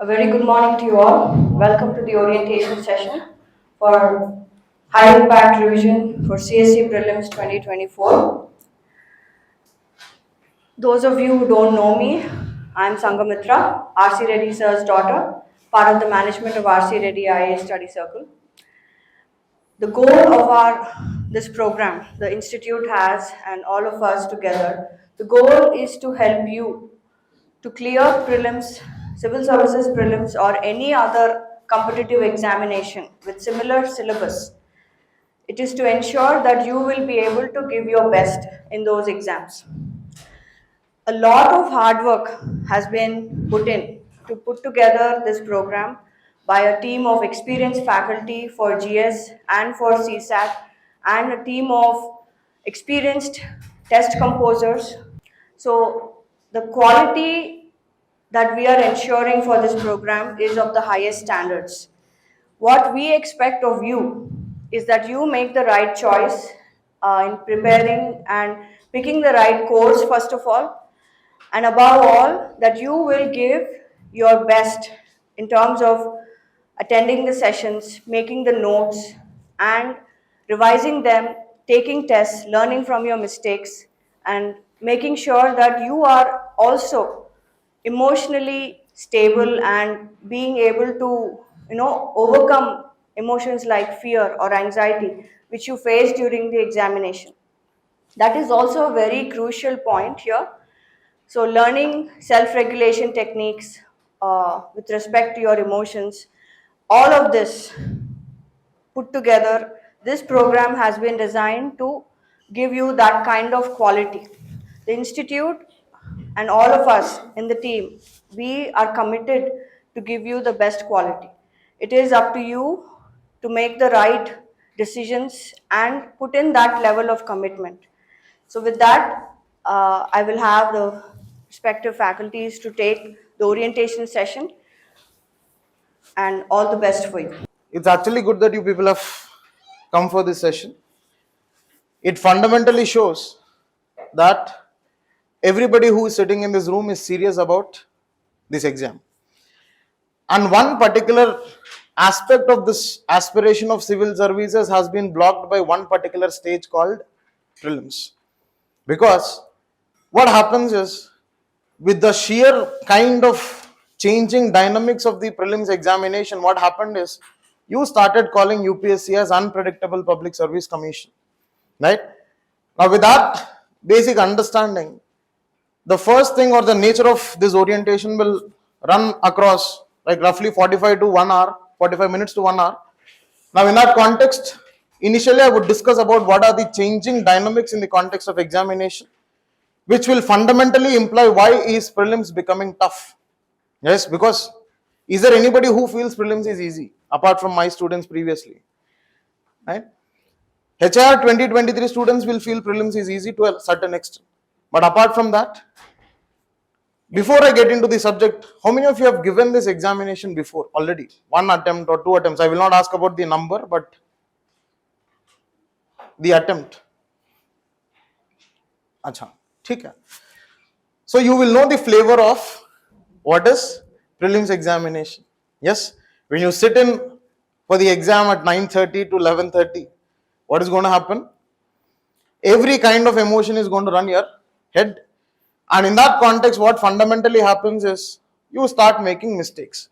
A very good morning to you all. Welcome to the orientation session for high impact revision for CSE Prelims 2024. Those of you who don't know me, I'm Sanghamitra, R.C.Reddy Sir's daughter, part of the management of R.C.Reddy IAS study circle. The goal of this program, the institute has, and all of us together, the goal is to help you to clear prelims, civil services prelims, or any other competitive examination with similar syllabus. It is to ensure that you will be able to give your best in those exams. A lot of hard work has been put in to put together this program by a team of experienced faculty for GS and for CSAT and a team of experienced test composers. So the quality that we are ensuring for this program is of the highest standards. What we expect of you is that you make the right choice in preparing and picking the right course, first of all, and above all, that you will give your best in terms of attending the sessions, making the notes, and revising them, taking tests, learning from your mistakes, and making sure that you are also emotionally stable and being able to overcome emotions like fear or anxiety which you face during the examination. That is also a very crucial point here. So learning self-regulation techniques with respect to your emotions, all of this put together, this program has been designed to give you that kind of quality. The institute and all of us in the team, we are committed to give you the best quality. It is up to you to make the right decisions and put in that level of commitment. So with that, I will have the respective faculties to take the orientation session, and all the best for you. It's actually good that you people have come for this session. It fundamentally shows that everybody who is sitting in this room is serious about this exam. And one particular aspect of this aspiration of civil services has been blocked by one particular stage called prelims. Because what happens is, with the sheer kind of changing dynamics of the prelims examination, what happened is you started calling UPSC as unpredictable public service commission, right? Now with that basic understanding, the first thing or the nature of this orientation will run across like roughly 45 to 1 hour, 45 minutes to 1 hour. Now in that context, initially I would discuss about what are the changing dynamics in the context of examination, which will fundamentally imply why is prelims becoming tough. Yes, because is there anybody who feels prelims is easy apart from my students previously, right? HIR 2023 students will feel prelims is easy to a certain extent, but apart from that, before I get into the subject, how many of you have given this examination before already? One attempt or two attempts? I will not ask about the number, but the attempt. Acha, theek hai. So you will know the flavor of what is prelims examination. Yes, when you sit in for the exam at 9:30 to 11:30, what is going to happen? Every kind of emotion is going to run your head. And in that context, what fundamentally happens is you start making mistakes.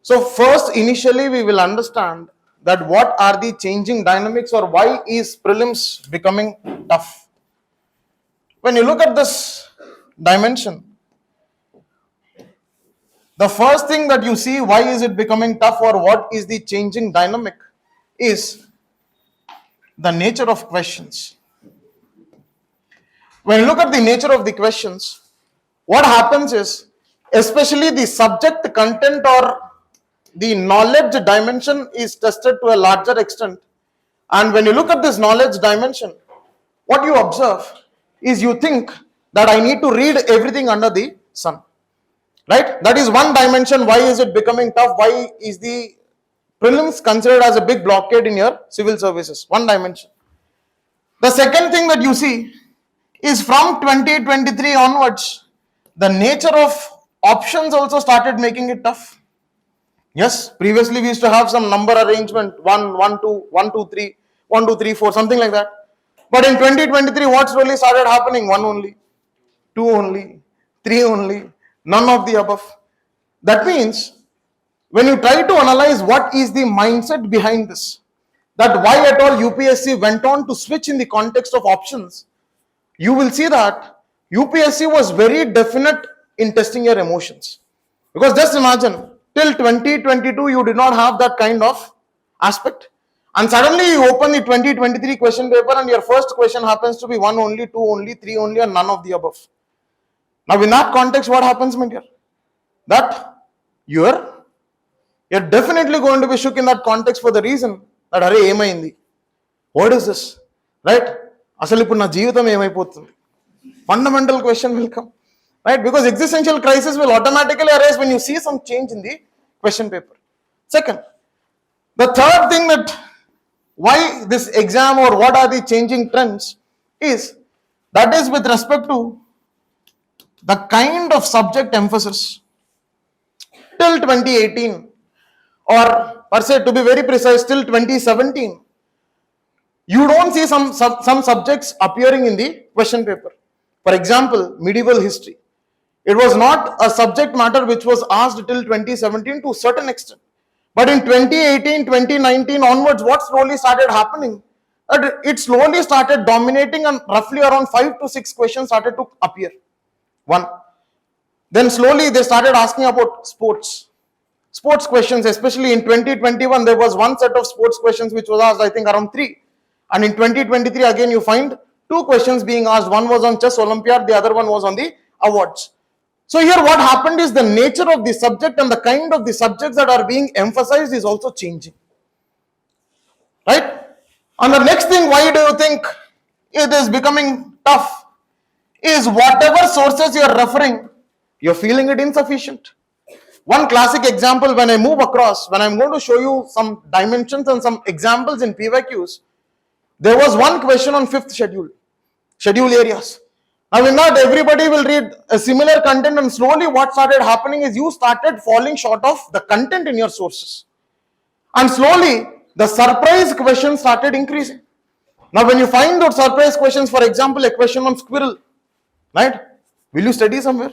So first, initially, we will understand that what are the changing dynamics or why is prelims becoming tough. When you look at this dimension, the first thing that you see why is it becoming tough or what is the changing dynamic is the nature of questions. When you look at the nature of the questions, what happens is, especially the subject content or the knowledge dimension is tested to a larger extent. And when you look at this knowledge dimension, what you observe is you think that I need to read everything under the sun, right? That is one dimension. Why is it becoming tough? Why is the prelims considered as a big blockade in your civil services? One dimension. The second thing that you see is from 2023 onwards, the nature of options also started making it tough. Yes, previously we used to have some number arrangement 1, 1, 2, 1, 2, 3, 1, 2, 3, 4, something like that. But in 2023, what slowly started happening? 1 only, 2 only, 3 only, none of the above. That means when you try to analyze what is the mindset behind this, that why at all UPSC went on to switch in the context of options, you will see that UPSC was very definite in testing your emotions. Because just imagine, till 2022, you did not have that kind of aspect. And suddenly you open the 2023 question paper and your first question happens to be 1 only, 2 only, 3 only, and none of the above. Now, in that context, what happens, my dear? That you're definitely going to be shook in that context for the reason that, Hare, ఏమైంది? What is this? Right? అసలు ఇప్పుడు నా జీవితం ఏమైపోతుంది? Fundamental question will come. Right? Because existential crisis will automatically arise when you see some change in the question paper. Second, the third thing that why this exam or what are the changing trends is that is with respect to the kind of subject emphasis. Till 2018 or per se to be very precise till 2017, you don't see some subjects appearing in the question paper. For example, medieval history. It was not a subject matter which was asked till 2017 to a certain extent. But in 2018, 2019 onwards, what slowly started happening? It slowly started dominating and roughly around 5 to 6 questions started to appear. One. Then slowly they started asking about sports. Sports questions, especially in 2021, there was one set of sports questions which was asked, I think, around 3. And in 2023, again, you find 2 questions being asked. One was on chess Olympiad, the other one was on the awards. So here what happened is the nature of the subject and the kind of the subjects that are being emphasized is also changing. Right? And the next thing, why do you think it is becoming tough? Is whatever sources you are referring, you're feeling it insufficient. One classic example when I move across, when I'm going to show you some dimensions and some examples in PYQs, there was one question on 5th schedule areas. Now in that everybody will read a similar content and slowly what started happening is you started falling short of the content in your sources. And slowly the surprise questions started increasing. Now when you find those surprise questions, for example, a question on squirrel, right? Will you study somewhere?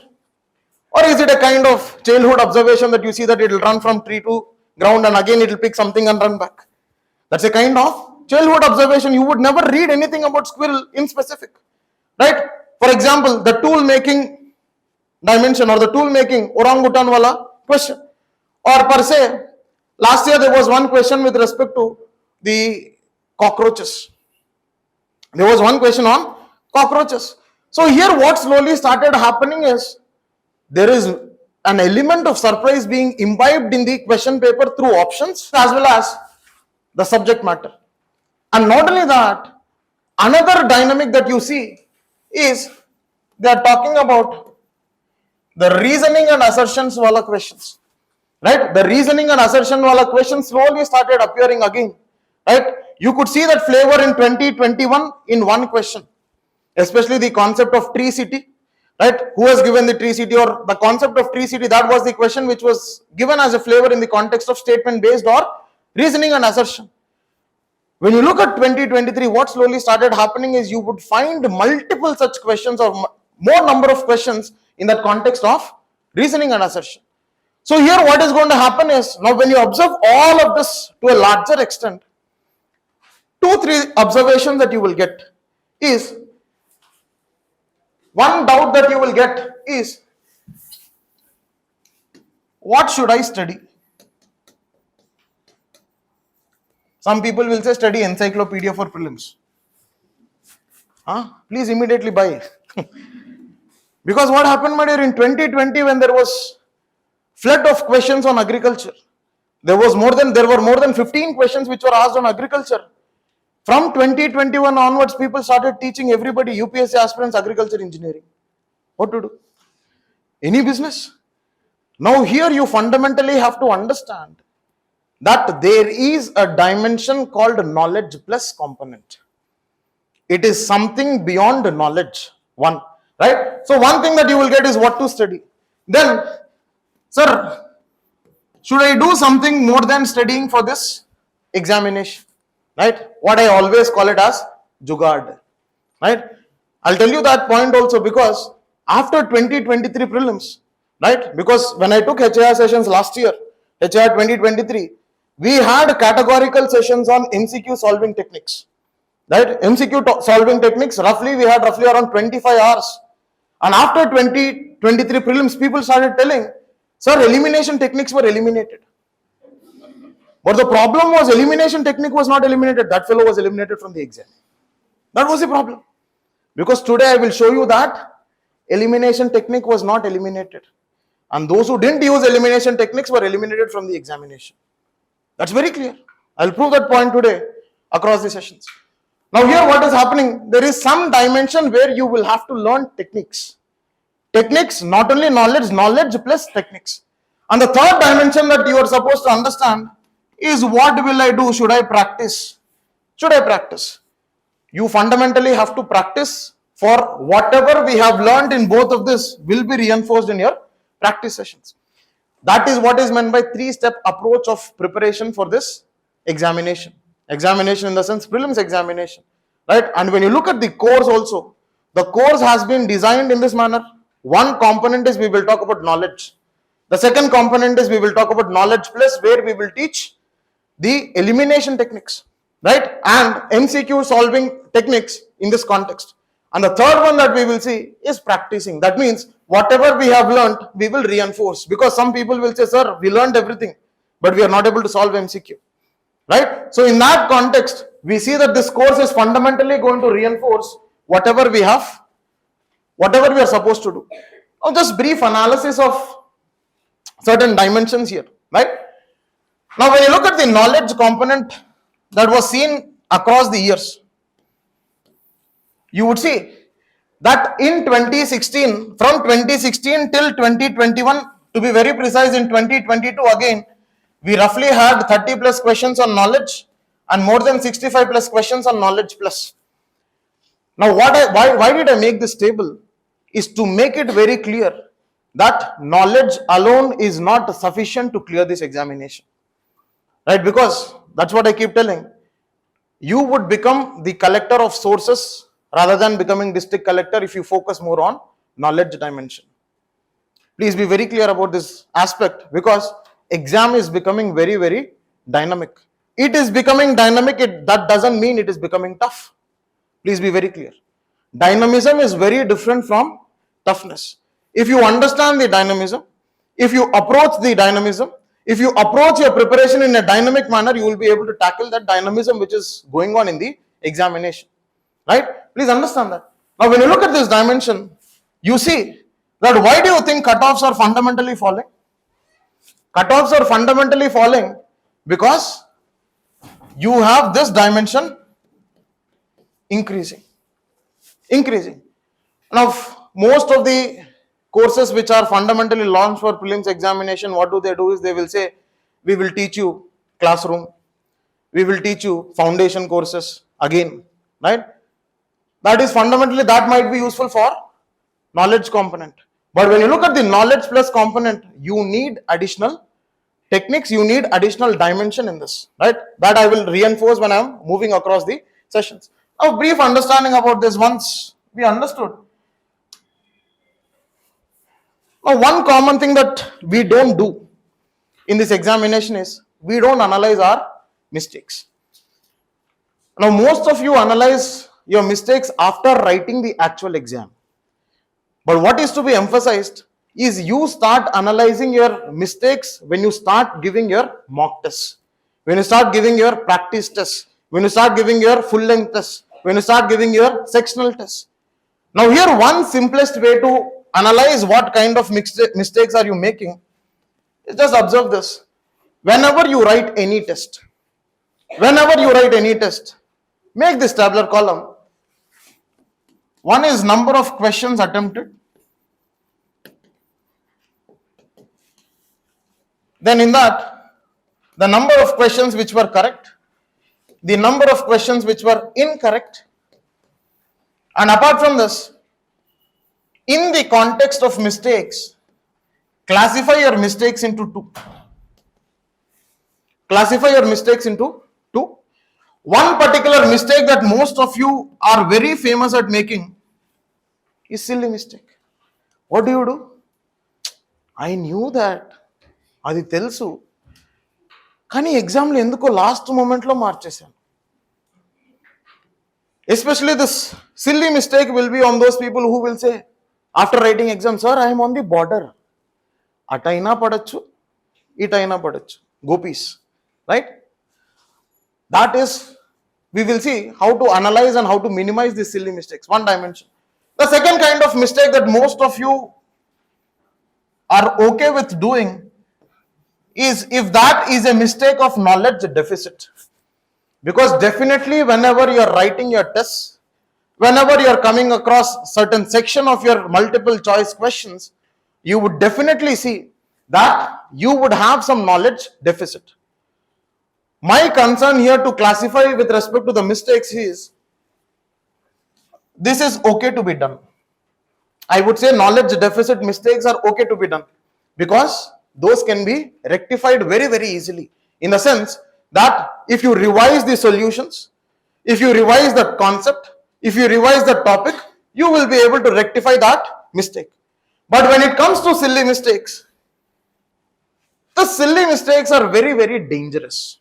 Or is it a kind of childhood observation that you see that it will run from tree to ground and again it will pick something and run back? That's a kind of childhood observation. You would never read anything about squirrel in specific, right? For example, the tool making dimension or the tool making orangutan wala question. Or per se, last year there was one question with respect to the cockroaches. There was one question on cockroaches. So here what slowly started happening is there is an element of surprise being imbibed in the question paper through options as well as the subject matter. And not only that, another dynamic that you see is they are talking about the reasoning and assertions wala questions. Right? The reasoning and assertion wala questions slowly started appearing again. Right? You could see that flavor in 2021 in one question, especially the concept of tree city. Right? Who has given the tree city or the concept of tree city? That was the question which was given as a flavor in the context of statement based or reasoning and assertion. When you look at 2023, what slowly started happening is you would find multiple such questions or more number of questions in that context of reasoning and assertion. So here what is going to happen is, now when you observe all of this to a larger extent, 2-3 observations that you will get is, one doubt that you will get is, what should I study? Some people will say study encyclopedia for prelims. Please immediately buy. Because what happened, my dear, in 2020 when there was flood of questions on agriculture, there were more than 15 questions which were asked on agriculture. From 2021 onwards, people started teaching everybody, UPSC aspirants, agriculture engineering. What to do? Any business? Now here you fundamentally have to understand that there is a dimension called knowledge plus component. It is something beyond knowledge. One, right? So one thing that you will get is what to study. Then, sir, should I do something more than studying for this examination? Right? What I always call it as jugad. Right? I'll tell you that point also because after 2023 prelims, right? Because when I took HIR sessions last year, HIR 2023, we had categorical sessions on MCQ solving techniques. Right? MCQ solving techniques, roughly we had roughly around 25 hours. And after 2023 prelims, people started telling, sir, elimination techniques were eliminated. But the problem was elimination technique was not eliminated. That fellow was eliminated from the exam. That was the problem. Because today I will show you that elimination technique was not eliminated. And those who didn't use elimination techniques were eliminated from the examination. That's very clear. I'll prove that point today across the sessions. Now here what is happening, there is some dimension where you will have to learn techniques. Techniques, not only knowledge, knowledge plus techniques. And the third dimension that you are supposed to understand is what will I do? Should I practice? Should I practice? You fundamentally have to practice for whatever we have learned in both of this will be reinforced in your practice sessions. That is what is meant by three-step approach of preparation for this examination. Examination in the sense prelims examination, right? And when you look at the course also, the course has been designed in this manner. One component is we will talk about knowledge. The second component is we will talk about knowledge plus where we will teach the elimination techniques, right? And MCQ solving techniques in this context. And the third one that we will see is practicing. That means whatever we have learned, we will reinforce. Because some people will say, sir, we learned everything, but we are not able to solve MCQ. Right? So in that context, we see that this course is fundamentally going to reinforce whatever we have, whatever we are supposed to do. Now just brief analysis of certain dimensions here, right? Now when you look at the knowledge component that was seen across the years, you would see that in 2016, from 2016 till 2021, to be very precise, in 2022 again, we roughly had 30 plus questions on knowledge and more than 65 plus questions on knowledge plus. Now, why did I make this table? Is to make it very clear that knowledge alone is not sufficient to clear this examination. Right? Because that's what I keep telling. You would become the collector of sources rather than becoming district collector if you focus more on knowledge dimension. Please be very clear about this aspect because exam is becoming very, very dynamic. It is becoming dynamic, that doesn't mean it is becoming tough. Please be very clear. Dynamism is very different from toughness. If you understand the dynamism, if you approach the dynamism, if you approach your preparation in a dynamic manner, you will be able to tackle that dynamism which is going on in the examination. Right? Please understand that. Now, when you look at this dimension, you see that why do you think cutoffs are fundamentally falling? Cutoffs are fundamentally falling because you have this dimension increasing. Now, most of the courses which are fundamentally launched for prelims examination, what do? Is they will say, we will teach you classroom, we will teach you foundation courses again, right? That is fundamentally, that might be useful for knowledge component. But when you look at the knowledge plus component, you need additional techniques, you need additional dimension in this, right? That I will reinforce when I am moving across the sessions. A brief understanding about this once we understood. Now, one common thing that we don't do in this examination is we don't analyze our mistakes. Now, most of you analyze your mistakes after writing the actual exam. But what is to be emphasized is you start analyzing your mistakes when you start giving your mock tests, when you start giving your practice tests, when you start giving your full length tests, when you start giving your sectional tests. Now here one simplest way to analyze what kind of mistakes are you making is just observe this. Whenever you write any test, make this tabular column. One is number of questions attempted. Then in that, the number of questions which were correct, the number of questions which were incorrect, and apart from this, in the context of mistakes, classify your mistakes into two. classify your mistakes into two. One particular mistake that most of you are very famous at making is silly mistake. What do? I knew that. అది తెలుసు కానీ ఎగ్జామ్లో ఎందుకో last మూమెంట్లో మార్చేశాను. Especially this silly mistake will be on those people who will say after writing exam, sir, I am on the border. Ataina padachu, itaina padachu. Gopis, right? That is, we will see how to analyze and how to minimize these silly mistakes. One dimension. The second kind of mistake that most of you are okay with doing is if that is a mistake of knowledge deficit. Because definitely whenever you are writing your tests, whenever you are coming across certain section of your multiple choice questions, you would definitely see that you would have some knowledge deficit. My concern here to classify with respect to the mistakes is, this is okay to be done. I would say knowledge deficit mistakes are okay to be done because those can be rectified very, very easily. In the sense that if you revise the solutions, if you revise the concept, if you revise the topic, you will be able to rectify that mistake. But when it comes to silly mistakes, the silly mistakes are very, very dangerous.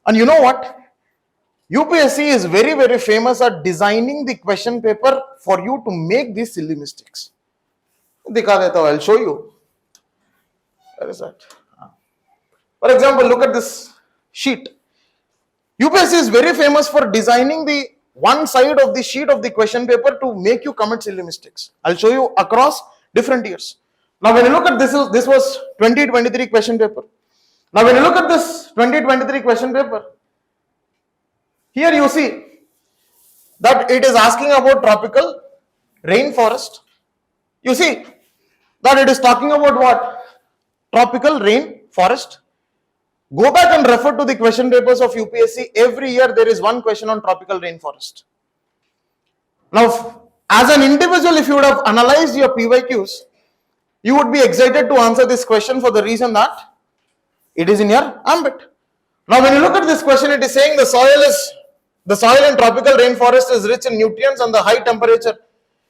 And you know what? UPSC is very, very famous at designing the question paper for you to make these silly mistakes. Dikha deta hu, I'll show you. Where is that? For example, look at this sheet. UPSC is very famous for designing the one side of the sheet of the question paper to make you commit silly mistakes. I'll show you across different years. Now when you look at this was 2023 question paper. Now when you look at this 2023 question paper, here you see that it is asking about tropical rainforest. You see that it is talking about what? Tropical rainforest. Go back and refer to the question papers of UPSC. Every year there is one question on tropical rainforest. Now, as an individual, if you would have analyzed your PYQs, you would be excited to answer this question for the reason that it is in your ambit. Now, when you look at this question, it is saying the soil in tropical rainforest is rich in nutrients and the high temperature,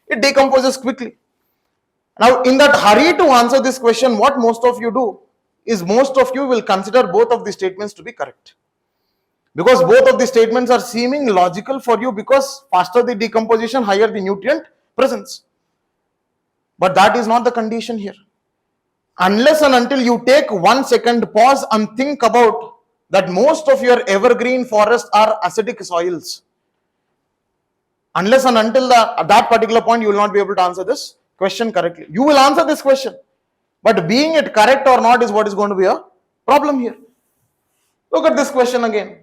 it decomposes quickly. Now, in that hurry to answer this question, what most of you do is most of you will consider both of the statements to be correct. Because both of the statements are seeming logical for you because faster the decomposition, higher the nutrient presence. But that is not the condition here. Unless and until you take 1 second pause and think about that most of your evergreen forests are acidic soils. Unless and until at that particular point, you will not be able to answer this question correctly. You will answer this question, but being it correct or not is what is going to be a problem here. Look at this question again.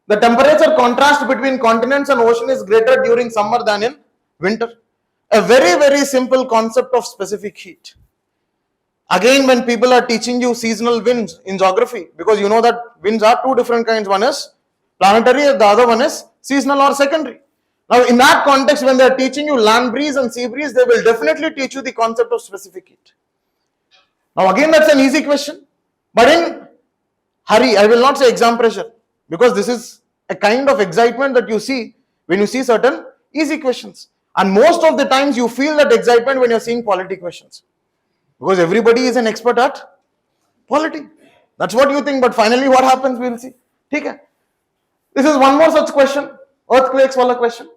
The temperature contrast between continents and ocean is greater during summer than in winter. A very, very simple concept of specific heat. Again, when people are teaching you seasonal winds in geography, because you know that winds are two different kinds. One is planetary, the other one is seasonal or secondary. Now, in that context, when they are teaching you land breeze and sea breeze, they will definitely teach you the concept of specific heat. Now, again, that's an easy question. But in hurry, I will not say exam pressure, because this is a kind of excitement that you see when you see certain easy questions. And most of the times, you feel that excitement when you're seeing polity questions. Because everybody is an expert at polity. That's what you think, but finally what happens, we will see. Okay. This is one more such question. Earthquakes wala question.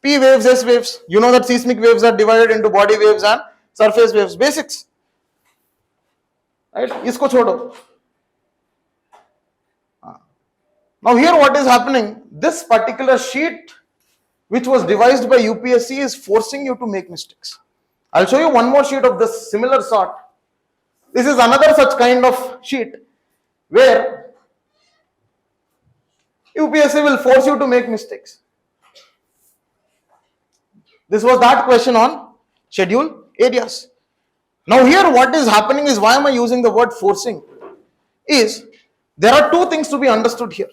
P waves, S waves. You know that seismic waves are divided into body waves and surface waves. Basics. Right? Isko chodo. Now here what is happening, this particular sheet which was devised by UPSC is forcing you to make mistakes. I'll show you one more sheet of this similar sort. This is another such kind of sheet where UPSC will force you to make mistakes. This was that question on schedule areas. Now here what is happening is, why am I using the word forcing, is there are two things to be understood here.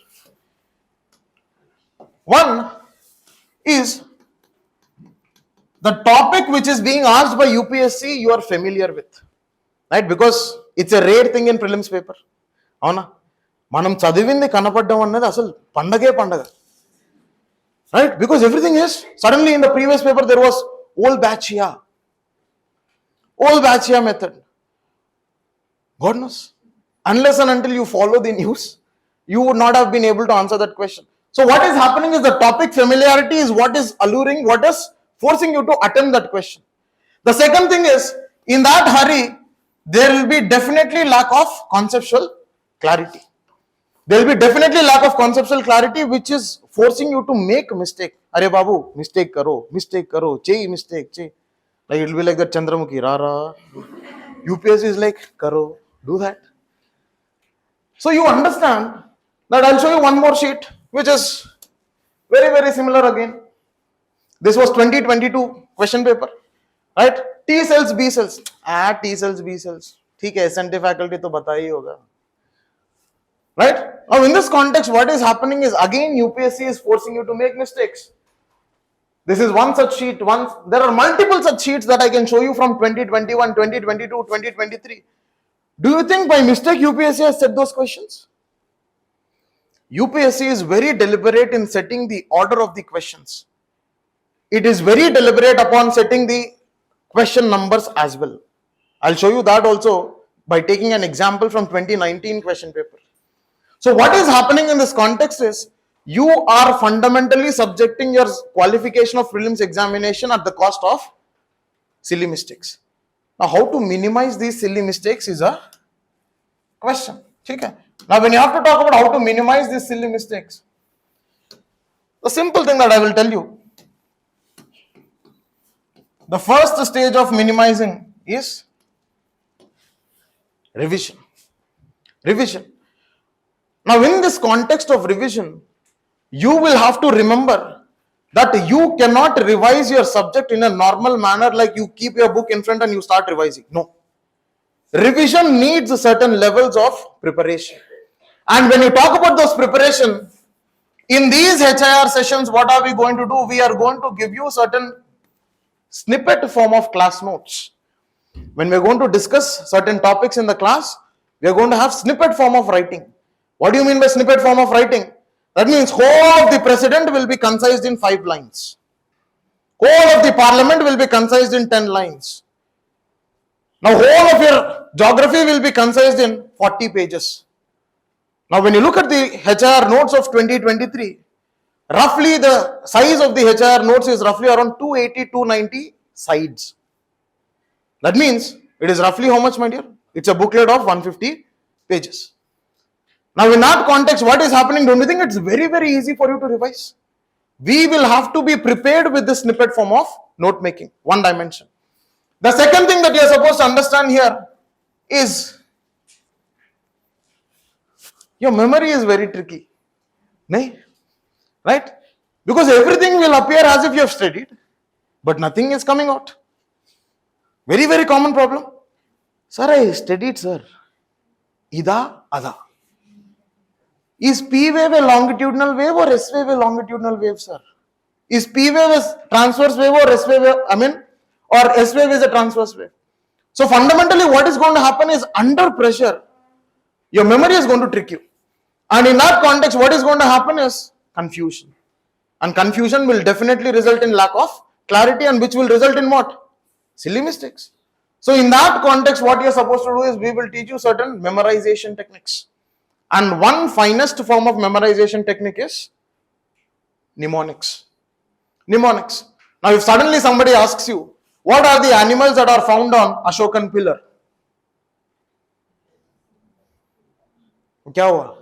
One is the topic which is being asked by UPSC you are familiar with, right? Because it's a rare thing in prelims paper. అవునా? మనం చదివింది కనపడడం అన్నది అసలు పండగే పండగ. Right? Because everything is suddenly in the previous paper there was old batchia method. God knows. Unless and until you follow the news, you would not have been able to answer that question. So what is happening is the topic familiarity is what is alluring, what is forcing you to attempt that question. The second thing is, in that hurry, there will be definitely lack of conceptual clarity. There will be definitely lack of conceptual clarity, which is forcing you to make mistake. Arey babu, mistake karo, chey mistake, chey. Like it will be like that Chandramukhi, rara. UPSC is like, karo, do that. So you understand that I'll show you one more sheet, which is very, very similar again. This was 2022 question paper, right? T cells, B cells. T cells, B cells. ठीक है, SNT faculty तो बता ही होगा. Right? Now in this context, what is happening is again UPSC is forcing you to make mistakes. This is one such sheet. There are multiple such sheets that I can show you from 2021, 2022, 2023. Do you think by mistake UPSC has set those questions? UPSC is very deliberate in setting the order of the questions. It is very deliberate upon setting the question numbers as well. I'll show you that also by taking an example from 2019 question paper. So what is happening in this context is you are fundamentally subjecting your qualification of prelims examination at the cost of silly mistakes. Now how to minimize these silly mistakes is a question. Okay? Now when you have to talk about how to minimize these silly mistakes, the simple thing that I will tell you, the first stage of minimizing is revision. Revision. Now in this context of revision, you will have to remember that you cannot revise your subject in a normal manner like you keep your book in front and you start revising. No. Revision needs certain levels of preparation. And when you talk about those preparation, in these HIR sessions, what are we going to do? We are going to give you certain snippet form of class notes. When we are going to discuss certain topics in the class, we are going to have snippet form of writing. What do you mean by snippet form of writing? That means whole of the president will be concised in 5 lines. Whole of the parliament will be concised in 10 lines. Now whole of your geography will be concised in 40 pages. Now when you look at the HIR notes of 2023, roughly the size of the HIR notes is roughly around 280-290 sides. That means it is roughly how much, my dear? It's a booklet of 150 pages. Now in that context, what is happening? Don't you think it's very, very easy for you to revise? We will have to be prepared with this snippet form of note making, one dimension. The second thing that you are supposed to understand here is your memory is very tricky. Right? Because everything will appear as if you have studied, but nothing is coming out. Very, very common problem. Sir, I studied, sir. Ida, ada. Is P wave a longitudinal wave or S wave a longitudinal wave, sir? Is P wave a transverse wave or S wave, or S wave is a transverse wave? So fundamentally what is going to happen is under pressure, your memory is going to trick you. And in that context, what is going to happen is confusion. And confusion will definitely result in lack of clarity, and which will result in what? Silly mistakes. So in that context, what you are supposed to do is we will teach you certain memorization techniques. And one finest form of memorization technique is mnemonics. Mnemonics. Now if suddenly somebody asks you, what are the animals that are found on Ashokan pillar? क्या हुआ?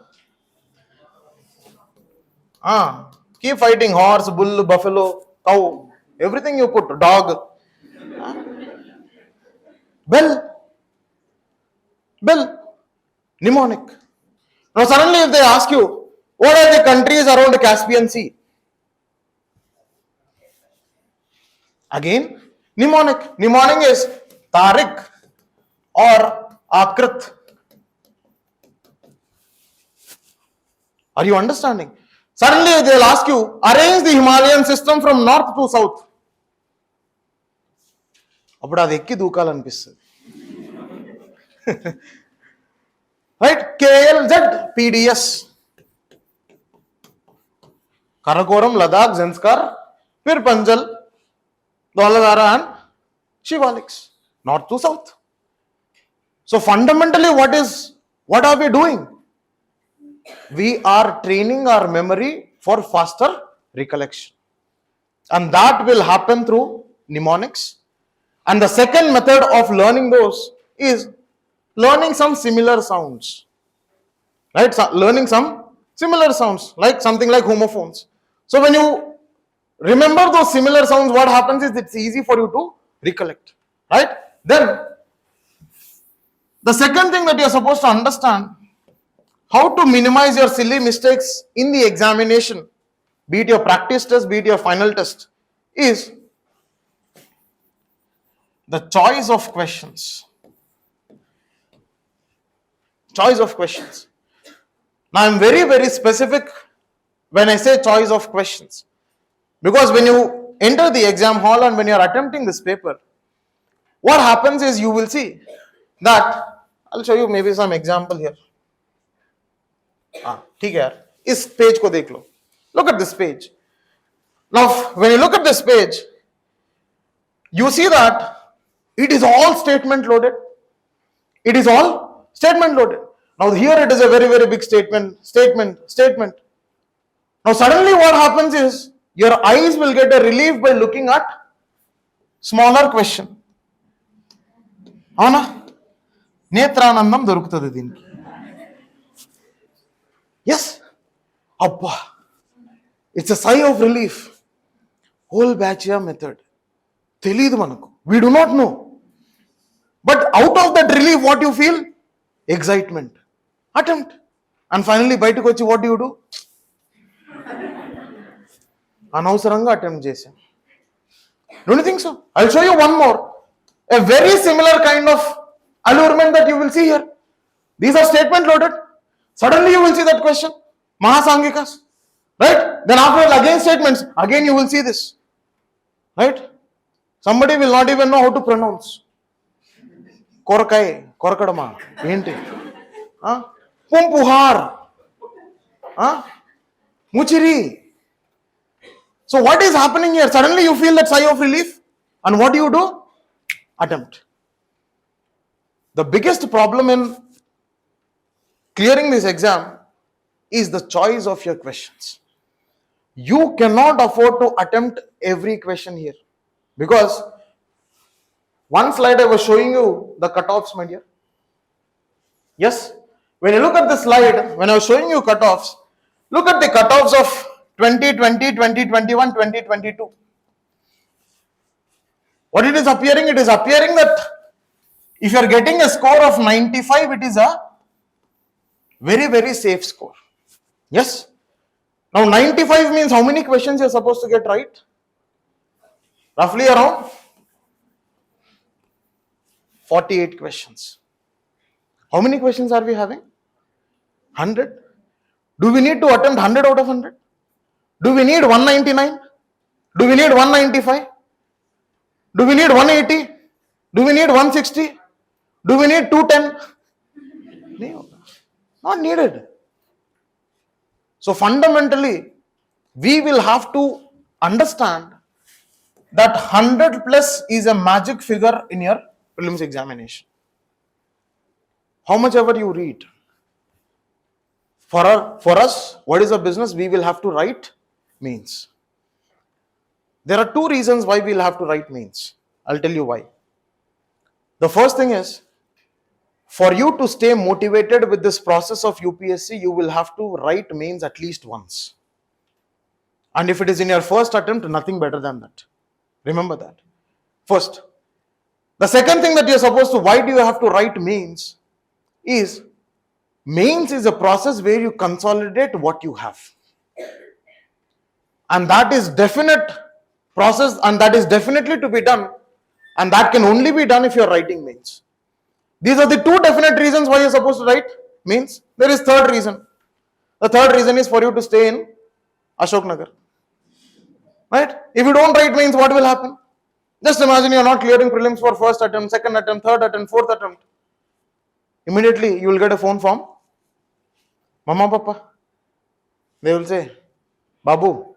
Keep fighting horse, bull, buffalo, cow, everything you put, dog. Bell, mnemonic. Now suddenly if they ask you, what are the countries around the Caspian Sea? Again, mnemonic. Mnemonic is Tariq or Akrit. Are you understanding? Suddenly they'll ask you, arrange the Himalayan system from north to south. అప్పుడు అది ఎక్కి దూకాలనిపిస్తుంది. Right? KL Z, PDS. Karakoram, Ladakh, Zanskar, Pir Panjal, Dauladara and Shivaliks. North to south. So fundamentally what are we doing? We are training our memory for faster recollection. And that will happen through mnemonics. And the second method of learning those is learning some similar sounds. Right? So learning some similar sounds, like something like homophones. So when you remember those similar sounds, what happens is it's easy for you to recollect. Right? Then the second thing that you're supposed to understand, how to minimize your silly mistakes in the examination, be it your practice test, be it your final test, is the choice of questions. Choice of questions. Now I'm very, very specific when I say choice of questions. Because when you enter the exam hall and when you're attempting this paper, what happens is you will see that, I'll show you maybe some example here. ठीक है यार, इस page को देख लो. Look at this page. Now, when you look at this page, you see that it is all statement loaded. It is all statement loaded. Now, here it is a very, very big statement. Now, suddenly what happens is your eyes will get a relief by looking at smaller question. అవునా? నేత్రానందం దొరుకుతుంది దీనికి. Yes. Abba. It's a sigh of relief. Whole batch method. తెలియదు మనకు. We do not know. But out of that relief, what you feel? Excitement. Attempt. And finally, బయటకు వచ్చి what do you do? అనవసరంగా attempt చేశాం. Don't you think so? I'll show you one more. A very similar kind of allurement that you will see here. These are statement loaded. Suddenly you will see that question. Mahasangikas. Right? Then after again statements, again you will see this. Right? Somebody will not even know how to pronounce. Korakai, Korakadama, Enti. Pumpuhar. Muchiri. So what is happening here? Suddenly you feel that sigh of relief. And what do? Attempt. The biggest problem in clearing this exam is the choice of your questions. You cannot afford to attempt every question here, because one slide I was showing you the cutoffs, my dear. Yes, when you look at the slide, when I was showing you cutoffs, look at the cutoffs of 2020, 2021, 2022. What it is appearing? It is appearing that if you are getting a score of 95, it is a very, very safe score. Yes. Now 95 means how many questions you are supposed to get right? Roughly around 48 questions. How many questions are we having? 100. Do we need to attempt 100 out of 100? Do we need 199? Do we need 195? Do we need 180? Do we need 160? Do we need 210? No, not needed. So fundamentally, we will have to understand that 100 plus is a magic figure in your prelims examination. How much ever you read. For us, what is the business? We will have to write means. There are two reasons why we'll have to write means. I'll tell you why. The first thing is, for you to stay motivated with this process of UPSC, you will have to write mains at least once. And if it is in your first attempt, nothing better than that. Remember that. First. The second thing that you're supposed to, why do you have to write mains? Mains is a process where you consolidate what you have. And that is definite process, and that is definitely to be done. And that can only be done if you're writing mains. These are the two definite reasons why you're supposed to write mains. There is third reason. The third reason is for you to stay in Ashok Nagar. Right? If you don't write mains, what will happen? Just imagine you're not clearing prelims for first attempt, second attempt, third attempt, fourth attempt. Immediately you will get a phone from Mama, Papa, they will say, Babu,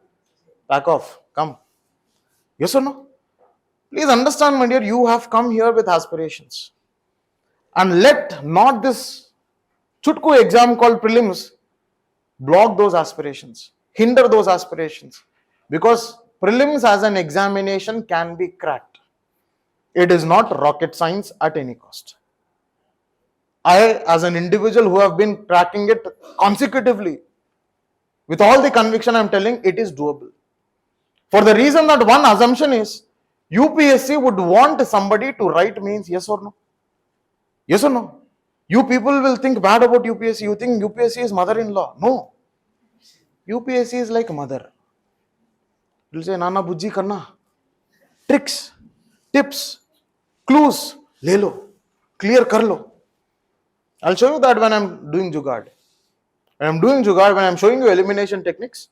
back off, come. Yes or no? Please understand, my dear, you have come here with aspirations. And let not this chutku exam called prelims block those aspirations, hinder those aspirations. Because prelims as an examination can be cracked. It is not rocket science at any cost. I, as an individual who have been cracking it consecutively, with all the conviction I am telling, it is doable. For the reason that one assumption is, UPSC would want somebody to write means yes or no. Yes or no? You people will think bad about UPSC. You think UPSC is mother-in-law. No. UPSC is like mother. It will say, Nana Bujji Karna. Tricks, tips, clues, le lo. Clear kar lo. I'll show you that when I'm doing Jugaad. When I'm doing Jugaad, when I'm showing you elimination techniques,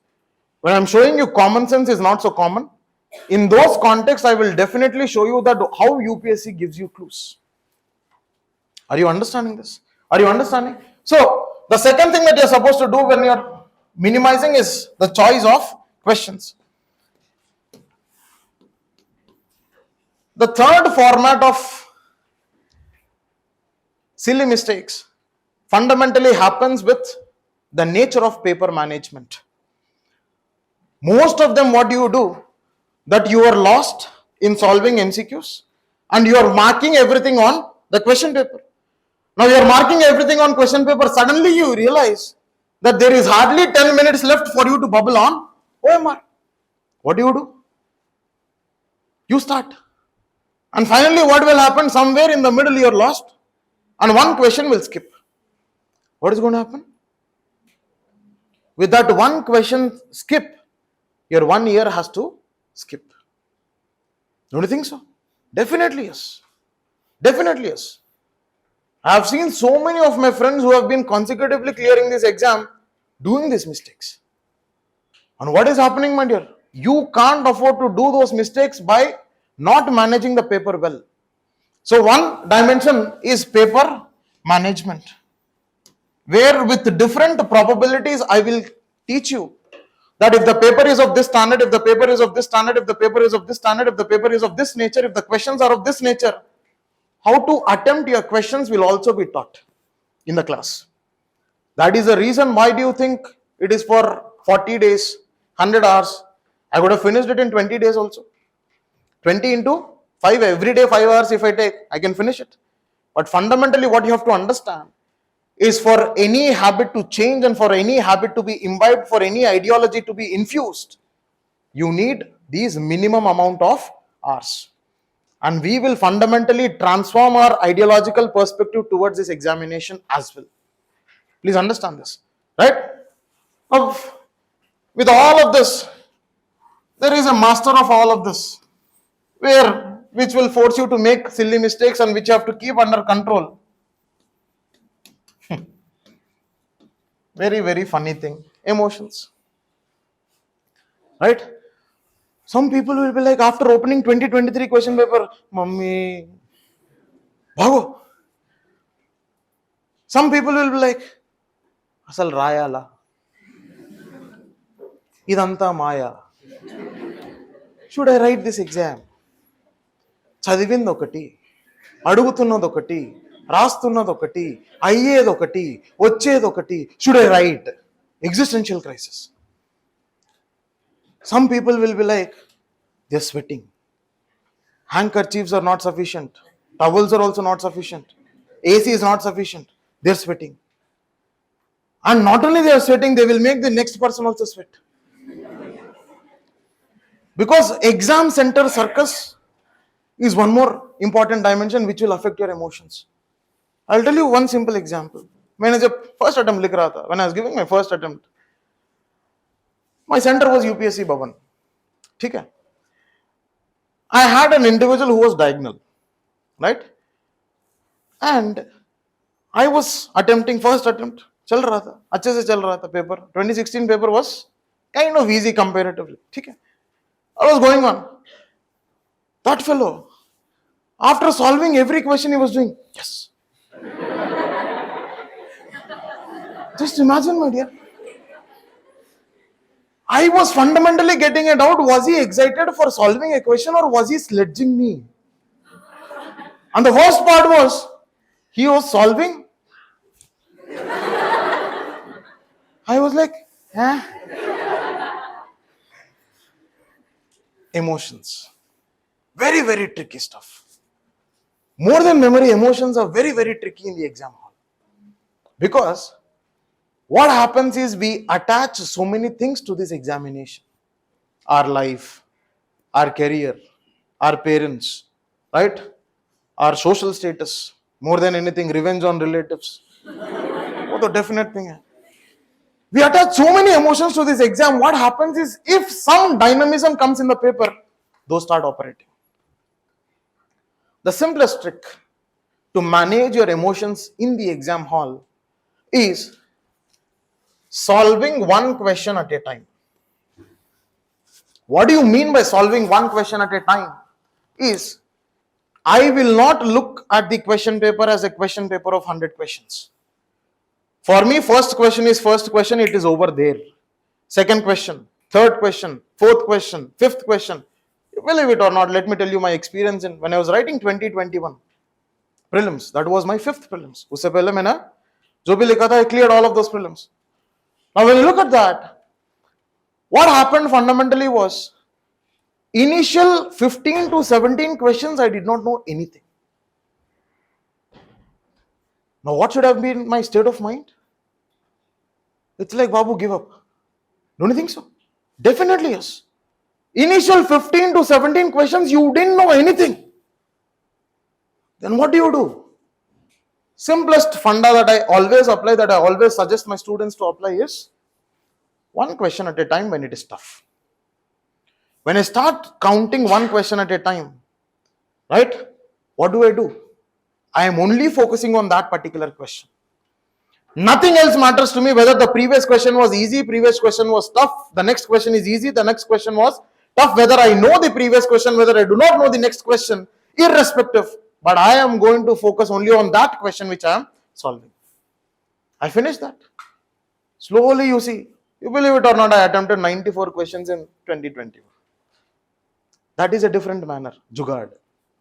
when I'm showing you common sense is not so common, in those contexts, I will definitely show you that how UPSC gives you clues. Are you understanding this? Are you understanding? So, the second thing that you're supposed to do when you're minimizing is the choice of questions. The third format of silly mistakes fundamentally happens with the nature of paper management. Most of them, what do you do? That you are lost in solving MCQs and you are marking everything on the question paper. Now you are marking everything on question paper. Suddenly you realize that there is hardly 10 minutes left for you to bubble on OMR. What do? You start. And finally, what will happen? Somewhere in the middle you are lost and one question will skip. What is going to happen? With that one question skip, your 1 year has to skip. Don't you think so? Definitely yes. Definitely yes. I have seen so many of my friends who have been consecutively clearing this exam doing these mistakes. And what is happening, my dear? You can't afford to do those mistakes by not managing the paper well. So one dimension is paper management, where with different probabilities I will teach you that if the paper is of this standard, if the paper is of this standard, if the paper is of this standard, if the paper is of this nature, if the questions are of this nature, how to attempt your questions will also be taught in the class. That is the reason why do you think it is for 40 days, 100 hours. I would have finished it in 20 days also. 20 into 5, every day 5 hours if I take, I can finish it. But fundamentally what you have to understand is for any habit to change and for any habit to be imbibed, for any ideology to be infused, you need these minimum amount of hours. And we will fundamentally transform our ideological perspective towards this examination as well. Please understand this, right? Now, with all of this, there is a master of all of this, which will force you to make silly mistakes and which you have to keep under control. Very, very funny thing. Emotions. Right? Some people will be like, after opening 2023 question paper, Mummy, bhago. Some people will be like, Asal Rayala. Idanta Maya. Should I write this exam? చదివింది ఒకటి, అడుగుతున్నది ఒకటి, రాస్తున్నది ఒకటి, అయ్యేది ఒకటి, వచ్చేది ఒకటి. Should I write? Existential crisis. Some people will be like, they're sweating. Handkerchiefs are not sufficient. Towels are also not sufficient. AC is not sufficient. They're sweating. And not only they are sweating, they will make the next person also sweat. Because exam center circus is one more important dimension which will affect your emotions. I'll tell you one simple example. When I was first attempt likh raha tha, when I was giving my first attempt, my center was UPSC Bhavan. ठीक है? I had an individual who was diagonal, right? And I was attempting first attempt, चल रहा था, अच्छे से चल रहा था paper. 2016 paper was kind of easy comparatively. ठीक है? I was going on. That fellow, after solving every question he was doing, yes. Just imagine, my dear. I was fundamentally getting a doubt. Was he excited for solving a question or was he sledging me? And the worst part was, he was solving. I was like, eh? Emotions. Very, very tricky stuff. More than memory, emotions are very, very tricky in the exam hall. Because what happens is we attach so many things to this examination. Our life, our career, our parents, right? Our social status, more than anything, revenge on relatives. What a definite thing hai. We attach so many emotions to this exam. What happens is, if some dynamism comes in the paper, those start operating. The simplest trick to manage your emotions in the exam hall is solving one question at a time. What do you mean by solving one question at a time? Is, I will not look at the question paper as a question paper of 100 questions. For me, first question is first question, it is over there. Second question, third question, fourth question, fifth question. Believe it or not, let me tell you my experience in when I was writing 2021 prelims. That was my fifth prelims. उससे पहले मैंने जो भी लिखा था, I cleared all of those prelims. Now when you look at that, what happened fundamentally was, initial 15 to 17 questions I did not know anything. Now what should have been my state of mind? It's like, Babu, give up. Don't you think so? Definitely yes. Initial 15 to 17 questions, you didn't know anything. Then what do? Simplest funda that I always apply, that I always suggest my students to apply is, one question at a time when it is tough. When I start counting one question at a time, right, what do? I am only focusing on that particular question. Nothing else matters to me whether the previous question was easy, previous question was tough, the next question is easy, the next question was tough, whether I know the previous question, whether I do not know the next question, irrespective. But I am going to focus only on that question which I am solving. I finished that. Slowly you see, you believe it or not, I attempted 94 questions in 2020. That is a different manner. Jugaad.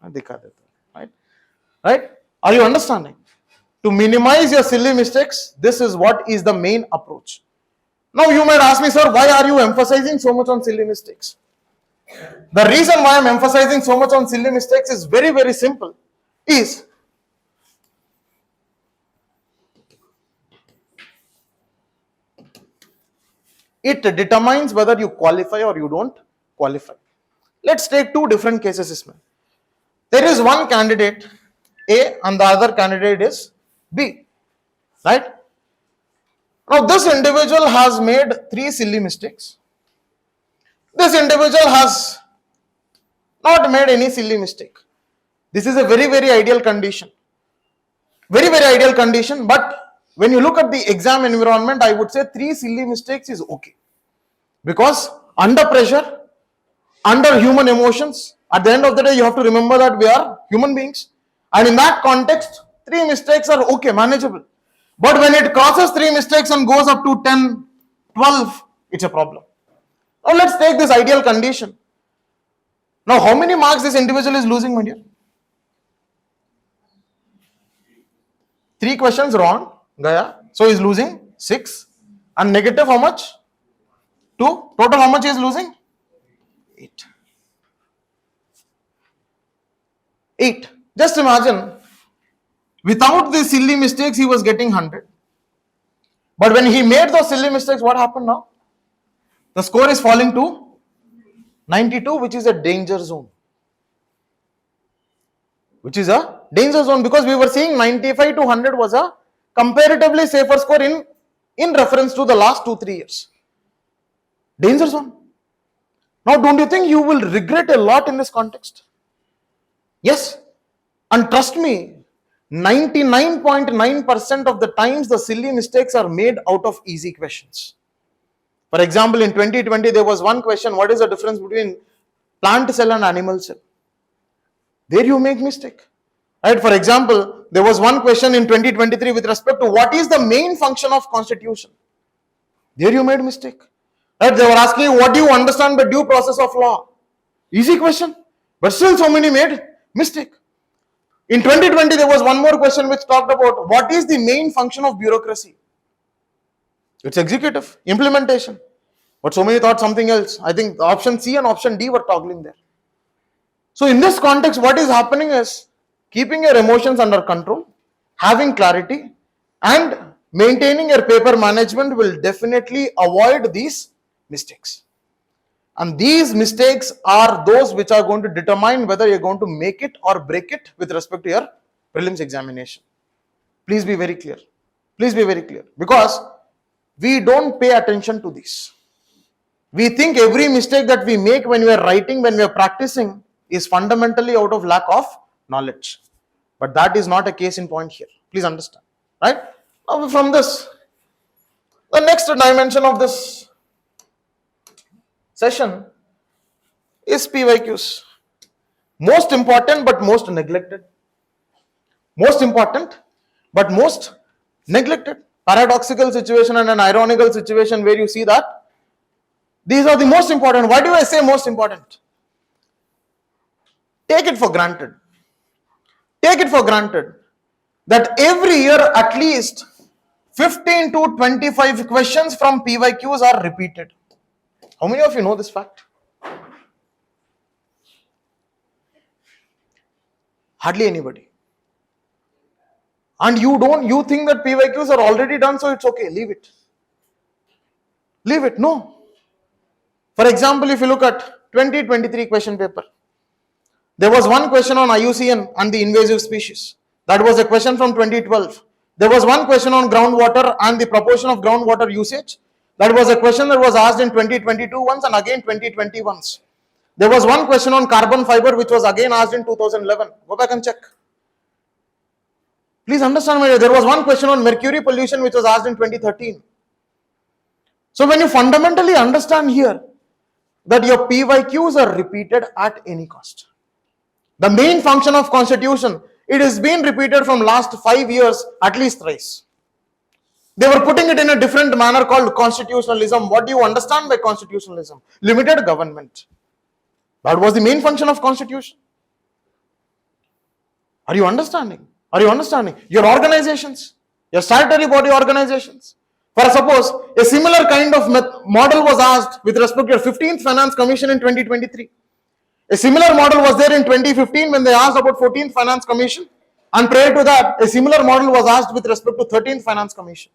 Right? Right? Are you understanding? To minimize your silly mistakes, this is what is the main approach. Now you might ask me, sir, why are you emphasizing so much on silly mistakes? The reason why I am emphasizing so much on silly mistakes is very, very simple. Is it determines whether you qualify or you don't qualify. Let's take two different cases, Ismail. There is one candidate A and the other candidate is B, right? Now this individual has made 3 silly mistakes. This individual has not made any silly mistake. This is a very, very ideal condition. Very, very ideal condition. But when you look at the exam environment, I would say 3 silly mistakes is okay. Because under pressure, under human emotions, at the end of the day, you have to remember that we are human beings. And in that context, 3 mistakes are okay, manageable. But when it crosses 3 mistakes and goes up to 10, 12, it's a problem. Now let's take this ideal condition. Now how many marks this individual is losing, my dear? 3 questions wrong, Gaya. So he's losing 6. And negative how much? 2. Total how much he is losing? 8. 8. Just imagine, without these silly mistakes, he was getting 100. But when he made those silly mistakes, what happened now? The score is falling to 92, which is a danger zone. Which is a danger zone, because we were seeing 95 to 100 was a comparatively safer score in reference to the last 2-3 years. Danger zone. Now, don't you think you will regret a lot in this context? Yes. And trust me, 99.9% of the times the silly mistakes are made out of easy questions. For example, in 2020, there was one question, what is the difference between plant cell and animal cell? There you make mistake. Right? For example, there was one question in 2023 with respect to what is the main function of constitution. There you made mistake. Right? They were asking you, what do you understand by due process of law? Easy question, but still so many made mistake. In 2020, there was one more question which talked about what is the main function of bureaucracy. It's executive, implementation. But so many thought something else. I think option C and option D were toggling there. So in this context, what is happening is keeping your emotions under control, having clarity, and maintaining your paper management will definitely avoid these mistakes. And these mistakes are those which are going to determine whether you're going to make it or break it with respect to your prelims examination. Please be very clear. Please be very clear. Because we don't pay attention to this. We think every mistake that we make when we are writing, when we are practicing, is fundamentally out of lack of knowledge. But that is not a case in point here. Please understand. Right? Now from this, the next dimension of this session is PYQs. Most important but most neglected. Most important but most neglected. Paradoxical situation and an ironical situation where you see that these are the most important. Why do I say most important? Take it for granted. Take it for granted that every year at least 15 to 25 questions from PYQs are repeated. How many of you know this fact? Hardly anybody. And you think that PYQs are already done, so it's okay, leave it. Leave it, no. For example, if you look at 2023 question paper, there was one question on IUCN and the invasive species. That was a question from 2012. There was one question on groundwater and the proportion of groundwater usage. That was a question that was asked in 2022 once and again 2020 once. There was one question on carbon fiber which was again asked in 2011. Go back and check. Please understand, my dear, there was one question on mercury pollution which was asked in 2013. So when you fundamentally understand here that your PYQs are repeated at any cost. The main function of constitution, it has been repeated from last 5 years at least thrice. They were putting it in a different manner called constitutionalism. What do you understand by constitutionalism? Limited government. That was the main function of constitution. Are you understanding? Are you understanding? Your organizations, your statutory body organizations. For suppose a similar kind of model was asked with respect to your 15th Finance Commission in 2023. A similar model was there in 2015 when they asked about 14th Finance Commission, and prior to that, a similar model was asked with respect to 13th Finance Commission.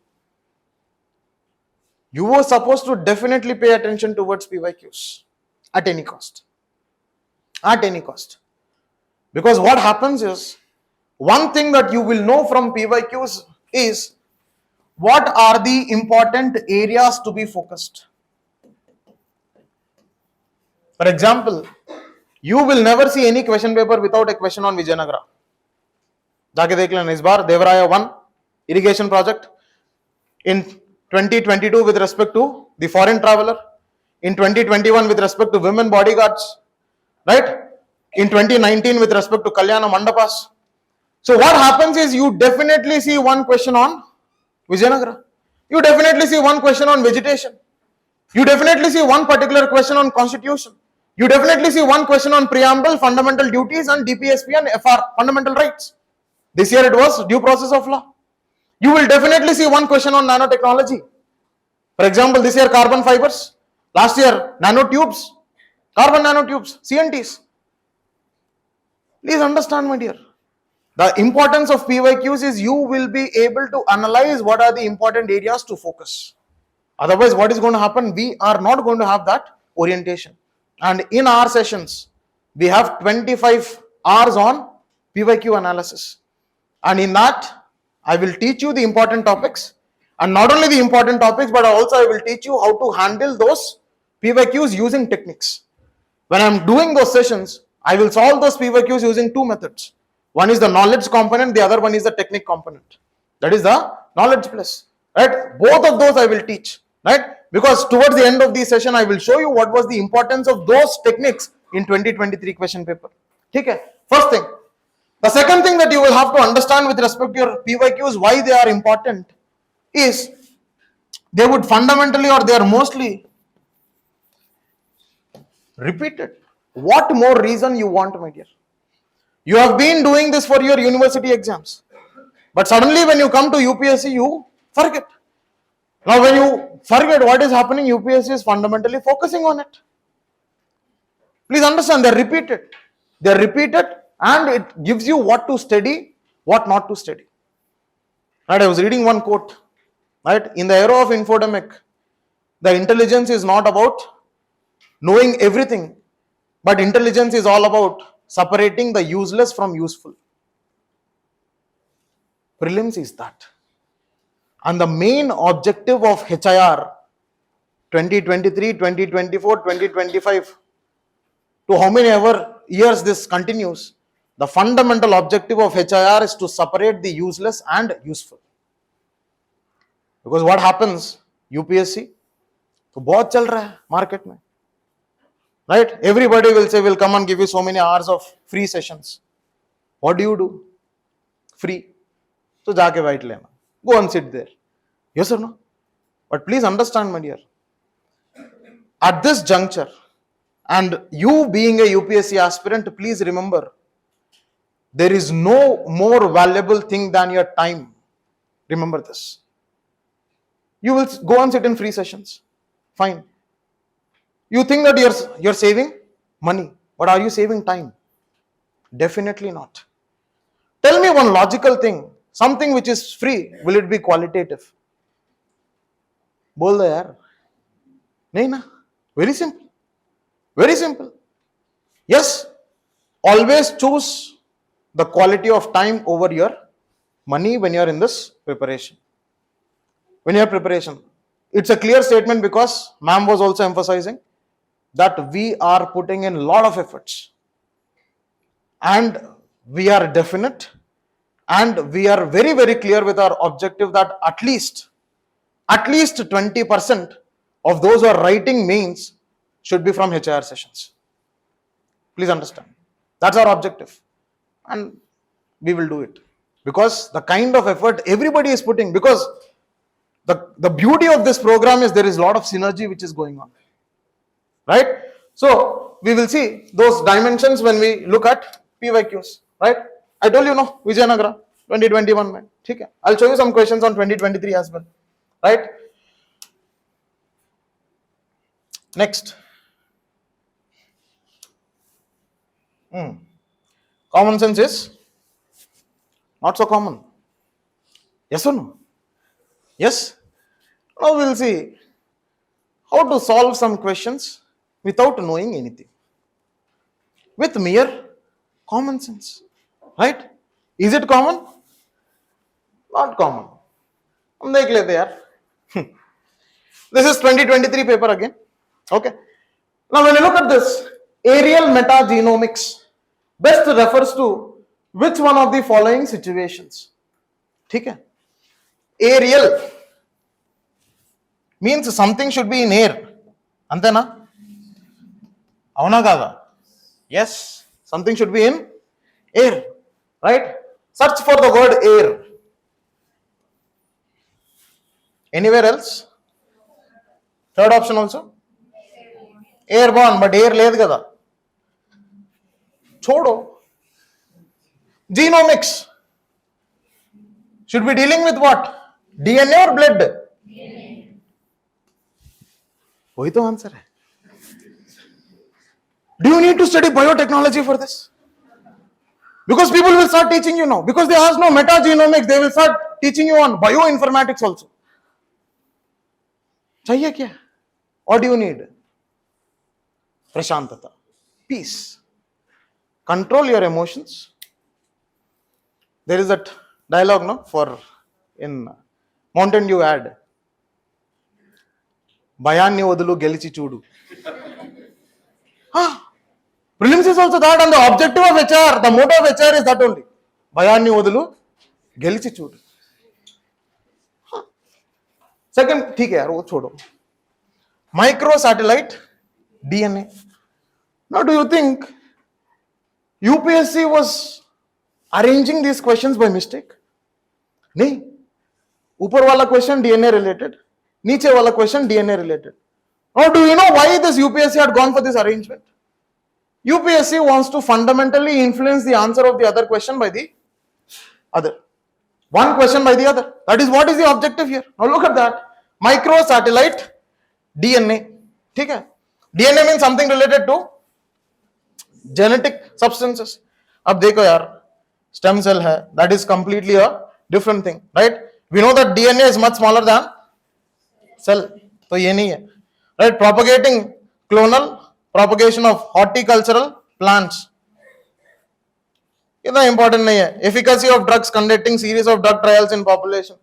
You were supposed to definitely pay attention towards PYQs at any cost. At any cost. Because what happens is, one thing that you will know from PYQs is what are the important areas to be focused. For example, you will never see any question paper without a question on Vijayanagara. जाके देख लेना इस बार देवराया 1 irrigation project in 2022 with respect to the foreign traveler, in 2021 with respect to women bodyguards, right? In 2019 with respect to Kalyana Mandapas. So what happens is you definitely see one question on Vijayanagara. You definitely see one question on vegetation. You definitely see one particular question on constitution. You definitely see one question on preamble, fundamental duties, and DPSP and FR, fundamental rights. This year it was due process of law. You will definitely see one question on nanotechnology. For example, this year carbon fibers. Last year nanotubes, carbon nanotubes, CNTs. Please understand, my dear. The importance of PYQs is you will be able to analyze what are the important areas to focus. Otherwise, what is going to happen? We are not going to have that orientation. And in our sessions, we have 25 hours on PYQ analysis. And in that, I will teach you the important topics. And not only the important topics, but also I will teach you how to handle those PYQs using techniques. When I am doing those sessions, I will solve those PYQs using two methods. One is the knowledge component, the other one is the technique component. That is the knowledge plus. Right? Both of those I will teach. Right? Because towards the end of the session, I will show you what was the importance of those techniques in 2023 question paper. Okay? First thing, The second thing that you will have to understand with respect to your PYQs, why they are important, is they would fundamentally or they are mostly repeated. What more reason you want, my dear? You have been doing this for your university exams, but suddenly when you come to UPSC, you forget. Now, when you forget what is happening, UPSC is fundamentally focusing on it. Please understand, they're repeated. They're repeated and it gives you what to study, what not to study. Right? I was reading one quote. Right? In the era of infodemic, the intelligence is not about knowing everything, but intelligence is all about separating the useless from useful. Prelims is that. And the main objective of HIR 2023, 2024, 2025, to how many ever years this continues, the fundamental objective of HIR is to separate the useless and useful. Because what happens, UPSC, तो बहुत चल रहा है market में, right? Everybody will say, we'll come and give you so many hours of free sessions. What do? Free. So जाके बैठ लेना. Go and sit there. Yes or no? But please understand, my dear, at this juncture, and you being a UPSC aspirant, please remember, there is no more valuable thing than your time. Remember this. You will go and sit in free sessions. Fine. You think that you're saving money, but are you saving time? Definitely not. Tell me one logical thing. Something which is free, will it be qualitative? बोल दो यार. नहीं ना. Very simple. Very simple. Yes, always choose the quality of time over your money when you are in this preparation. When you are preparation, it's a clear statement because ma'am was also emphasizing that we are putting in a lot of efforts and we are definite and we are very, very clear with our objective that at least 20% of those who are writing mains should be from HIR sessions. Please understand. That's our objective. And we will do it. Because the kind of effort everybody is putting, because the beauty of this program is there is a lot of synergy which is going on. Right? So, we will see those dimensions when we look at PYQs. Right? I told you, no, Vijayanagara, 2021. Man. Okay. I'll show you some questions on 2023 as well. Right? Next. Common sense is not so common. Yes or no? Yes? Now we'll see how to solve some questions without knowing anything. With mere common sense. Right? Is it common? Not common. हम देख लेते यार. This is 2023 paper again. Okay. Now when you look at this, aerial metagenomics best refers to which one of the following situations? ठीक है? Aerial means something should be in air. Antena? Avuna kada? Yes, something should be in air. Right? Search for the word air. Anywhere else? Third option also? Airborne, but air లేదు కదా. छोड़ो. Genomics should be dealing with what? DNA or blood? DNA. वही तो answer है. Do you need to study biotechnology for this? Because people will start teaching you now. Because they ask no metagenomics, they will start teaching you on bioinformatics also. चाहिए क्या? What do you need? Prashantata. Peace. Control your emotions. There is that dialogue, no, for in Mountain Dew ad. Bayanni odulu gelichi chudu. Prelims is also that, and the objective of HR, the motto of HR is that only. Bayanni odulu gelichi chudu. Second, ठीक है यार वो छोड़ो. Microsatellite DNA. Now, do you think UPSC was arranging these questions by mistake? नहीं. ऊपर वाला question DNA related, नीचे वाला question DNA related. Now, do you know why this UPSC had gone for this arrangement? UPSC wants to fundamentally influence the answer of the other question by the other. One question by the other. That is what is the objective here. Now look at that. Microsatellite DNA. ठीक है? DNA means something related to genetic substances. अब देखो यार, stem cell है. That is completely a different thing, right? We know that DNA is much smaller than cell. तो ये नहीं है. Right? Propagating clonal propagation of horticultural plants. इतना important नहीं है. Efficacy of drugs, conducting series of drug trials in population.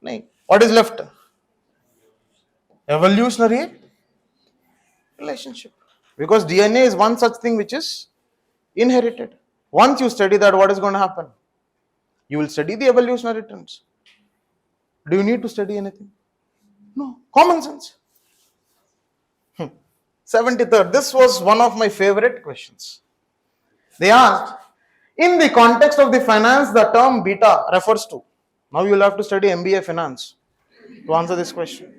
नहीं. What is left? Evolutionary relationship. Because DNA is one such thing which is inherited. Once you study that, what is going to happen? You will study the evolutionary trends. Do you need to study anything? No. Common sense. 73rd. This was one of my favorite questions. They asked, in the context of the finance, the term beta refers to. Now you will have to study MBA finance to answer this question.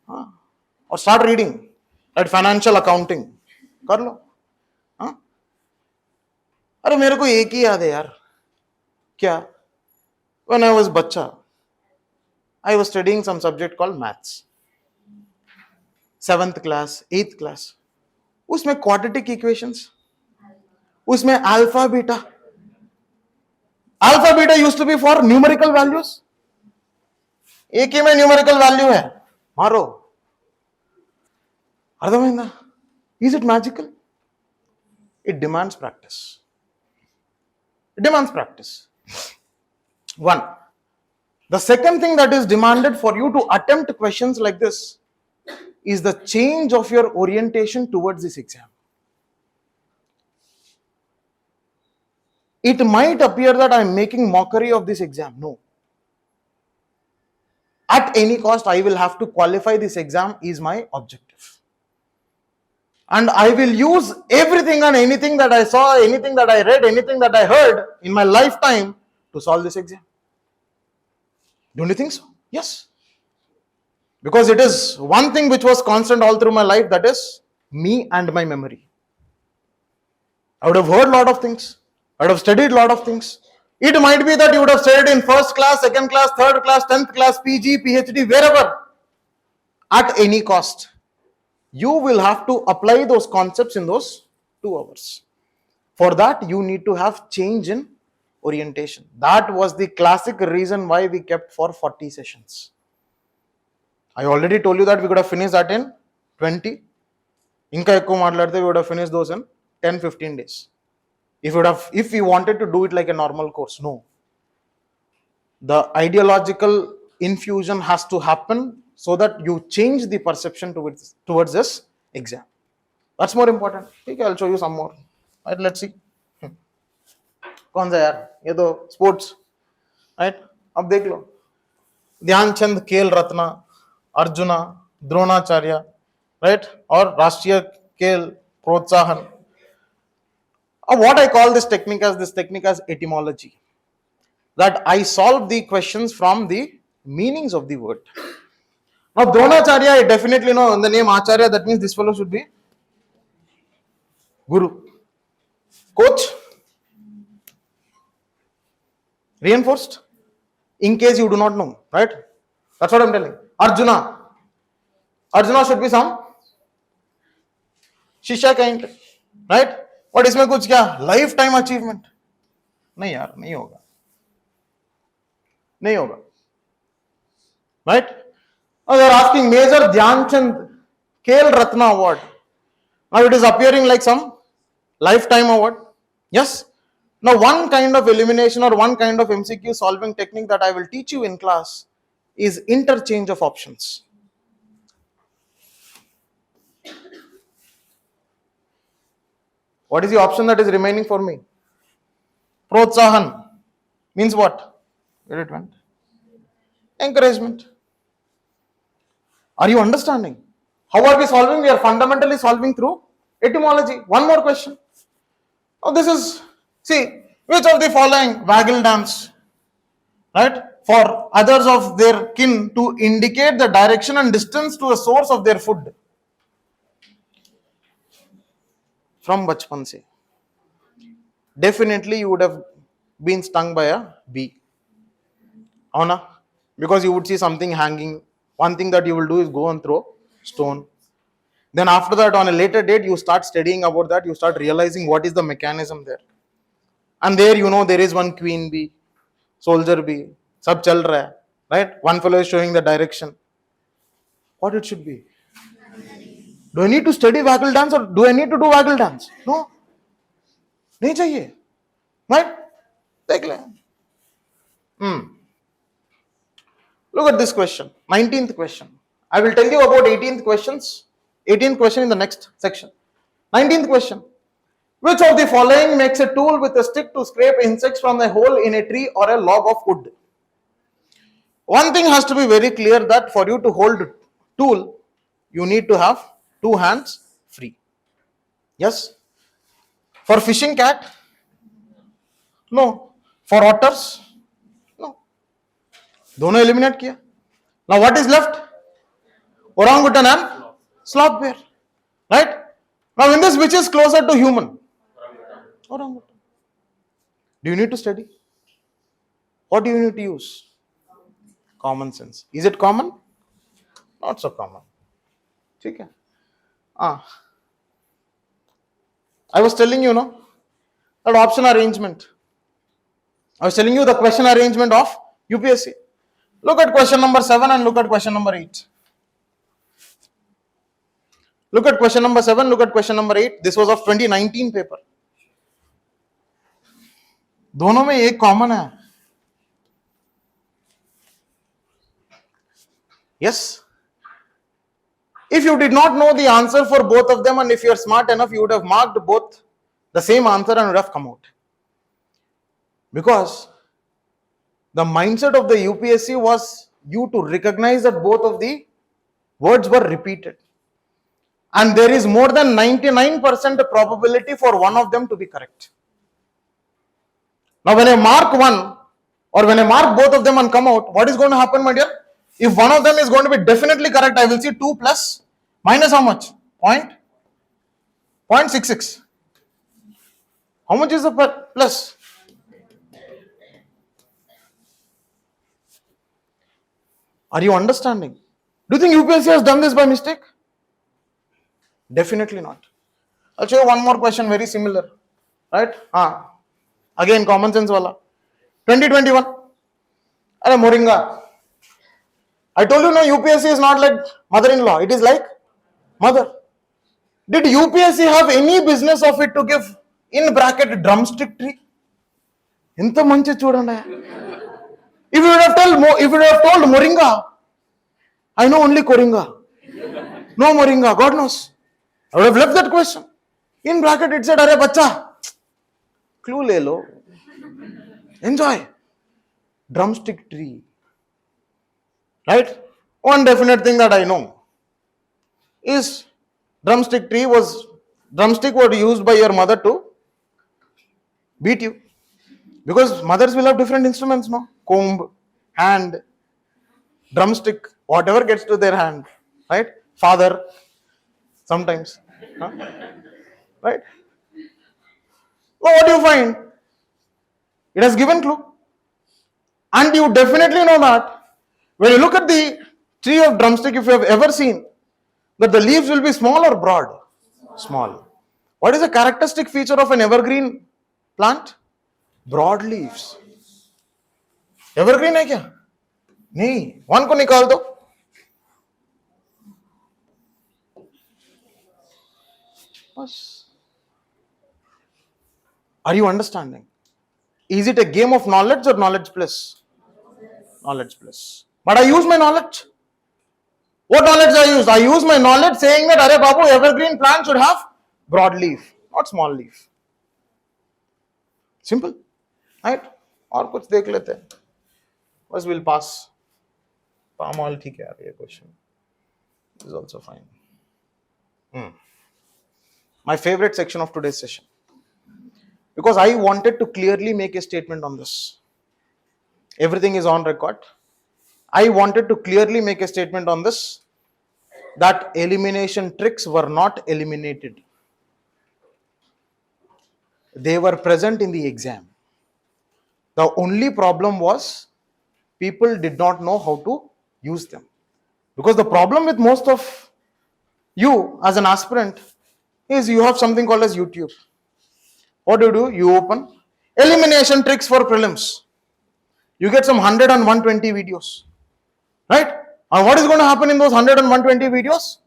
Or start reading at financial accounting. कर लो. अरे मेरे को एक ही याद है यार. क्या? When I was बच्चा, I was studying some subject called maths. 7th class, 8th class. उसमें quadratic equations. उसमें alpha beta. Alpha beta used to be for numerical values. एक ही में numerical value है. मारो. अर्धमहीना. Is it magical? It demands practice. It demands practice. One. The second thing that is demanded for you to attempt questions like this is the change of your orientation towards this exam. It might appear that I am making mockery of this exam. No. At any cost, I will have to qualify this exam is my objective. And I will use everything and anything that I saw, anything that I read, anything that I heard in my lifetime to solve this exam. Don't you think so? Yes. Because it is one thing which was constant all through my life, that is me and my memory. I would have heard a lot of things. I would have studied a lot of things. It might be that you would have studied in first class, second class, third class, 10th class, PG, PhD, wherever. At any cost, you will have to apply those concepts in those 2 hours. For that, you need to have change in orientation. That was the classic reason why we kept for 40 sessions. I already told you that we could have finished that in 20. Inka ekku maatladte, we would have finished those in 10-15 days. If we wanted to do it like a normal course, no. The ideological infusion has to happen so that you change the perception towards this exam. That's more important. Okay, I'll show you some more. Right, let's see. कौन सा यार? ये तो sports, right? अब देख लो. ध्यानचंद खेल रत्न, arjuna, Dronacharya, right? और राष्ट्रीय खेल प्रोत्साहन. What I call this technique as etymology. That I solve the questions from the meanings of the word. Now, Dronacharya, I definitely know in the name Acharya, that means this fellow should be Guru. Coach? Reinforced? In case you do not know, right? That's what I'm telling. Arjuna should be some Shisha kind, right? What इसमें कुछ क्या lifetime achievement? नहीं यार, नहीं होगा, नहीं होगा, right? Now they are asking Major Dhyanchand Khel Ratna Award. Now it is appearing like some lifetime award. Yes. Now one kind of elimination or one kind of MCQ solving technique that I will teach you in class is interchange of options. What is the option that is remaining for me? Protsahan means what? Where it went? Encouragement. Are you understanding? How are we solving? We are fundamentally solving through etymology. One more question. Oh, this is, see, Which of the following waggle dance, right, for others of their kin to indicate the direction and distance to a source of their food from bachpan se? Definitely you would have been stung by a bee. Avana? Because you would see something hanging. One thing that you will do is go and throw stone. Then after that, on a later date, you start studying about that. You start realizing what is the mechanism there. And there, there is one queen bee, soldier bee, sab chal raha hai, right? One fellow is showing the direction. What it should be? Do I need to study waggle dance or do I need to do waggle dance? No. नहीं चाहिए. Right? देख ले. Look at this question, 19th question. I will tell you about 18th questions. 18th question in the next section. 19th question. Which of the following makes a tool with a stick to scrape insects from a hole in a tree or a log of wood? One thing has to be very clear, that for you to hold a tool, you need to have two hands free. Yes? For fishing cat? No. For otters? No. दोनों eliminate किया. Now what is left? Orangutan and sloth bear. Right? Now in this, which is closer to human? Orangutan. Do you need to study? What do you need to use? Common sense. Is it common? Not so common. ठीक है? I was telling you, that option arrangement. I was telling you the question arrangement of UPSC. Look at question number 7 and look at question number 8. Look at question number 7, look at question number 8. This was of 2019 paper. दोनों में एक common है. Yes. If you did not know the answer for both of them and if you are smart enough, you would have marked both the same answer and would have come out. Because the mindset of the UPSC was you to recognize that both of the words were repeated. And there is more than 99% probability for one of them to be correct. Now when I mark one or when I mark both of them and come out, what is going to happen, my dear? If one of them is going to be definitely correct, I will see 2 plus minus how much? 0.66. How much is the plus? Are you understanding? Do you think UPSC has done this by mistake? Definitely not. I'll show you one more question very similar. Right? Again, common sense wala. 2021. Arey Moringa. I told you, UPSC is not like mother-in-law. It is like mother. Did UPSC have any business of it to give in bracket drumstick tree? Inta manchi chudanda. If you would have told Moringa, I know only Koringa. No Moringa, God knows. I would have left that question. In bracket it said, Arey bacha. Clue le lo. Enjoy. Drumstick tree. Right? One definite thing that I know is drumstick were used by your mother to beat you. Because mothers will have different instruments, no? Comb, hand, drumstick, whatever gets to their hand. Right? Father, sometimes. Right? Well, what do you find? It has given clue. And you definitely know that when you look at the tree of drumstick, if you have ever seen that the leaves will be small or broad? Small. What is a characteristic feature of an evergreen plant? Broad leaves. Evergreen है क्या? नहीं. One को निकाल दो. बस. Are you understanding? Is it a game of knowledge or knowledge plus? Knowledge plus. But I use my knowledge. What knowledge I use? I use my knowledge saying that, Arey Babu, evergreen plant should have broad leaf, not small leaf. Simple. Right? और कुछ देख लेते हैं. First we'll pass. Palm oil ठीक है यार ये question. This is also fine. My favorite section of today's session. because I wanted to clearly make a statement on this. Everything is on record. I wanted to clearly make a statement on this, that elimination tricks were not eliminated. They were present in the exam. The only problem was people did not know how to use them. Because the problem with most of you as an aspirant is you have something called as YouTube. What do? You open elimination tricks for prelims. You get some 100 and 120 videos. Right? And what is going to happen in those 100 and 120 videos?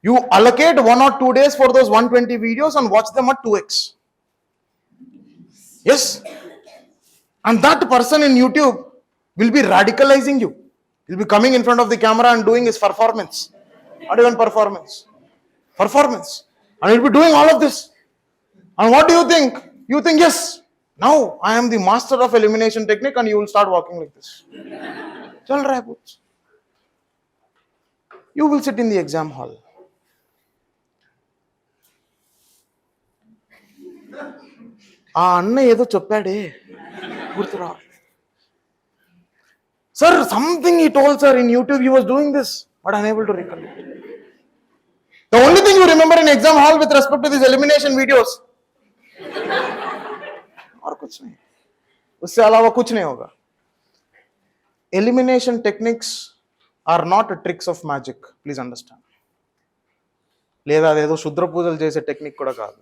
You allocate 1 or 2 days for those 120 videos and watch them at 2x. Yes? And that person in YouTube will be radicalizing you. He'll be coming in front of the camera and doing his performance. Not even performance. Performance. And he'll be doing all of this. And what do you think? You think, yes, now I am the master of elimination technique, and you will start walking like this. Chal raha hai kuch. You will sit in the exam hall. ఆ అన్న ఏదో చెప్పాడే గుర్తురా. Sir, something he told, sir, in YouTube he was doing this, but unable to recollect. The only thing you remember in exam hall with respect to these elimination videos, और कुछ नहीं, उससे अलावा कुछ नहीं होगा. Elimination techniques are not tricks of magic, please understand. లేదా అదేదో శుద్ర పూజలు చేసే టెక్నిక్ కూడా కాదు.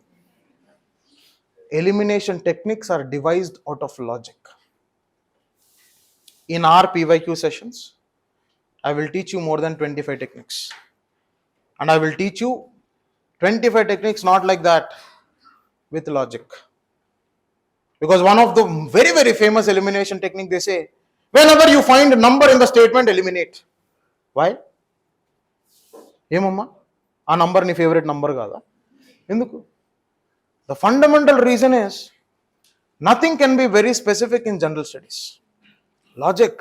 Elimination techniques are devised out of logic. In our PYQ sessions, I will teach you more than 25 techniques. And I will teach you 25 techniques not like that, with logic. Because one of the very, very famous elimination technique, they say, whenever you find a number in the statement, eliminate. Why? ఏమమ్మా ఆ number నీ favourite number కాదా? ఎందుకు? The fundamental reason is nothing can be very specific in general studies. Logic.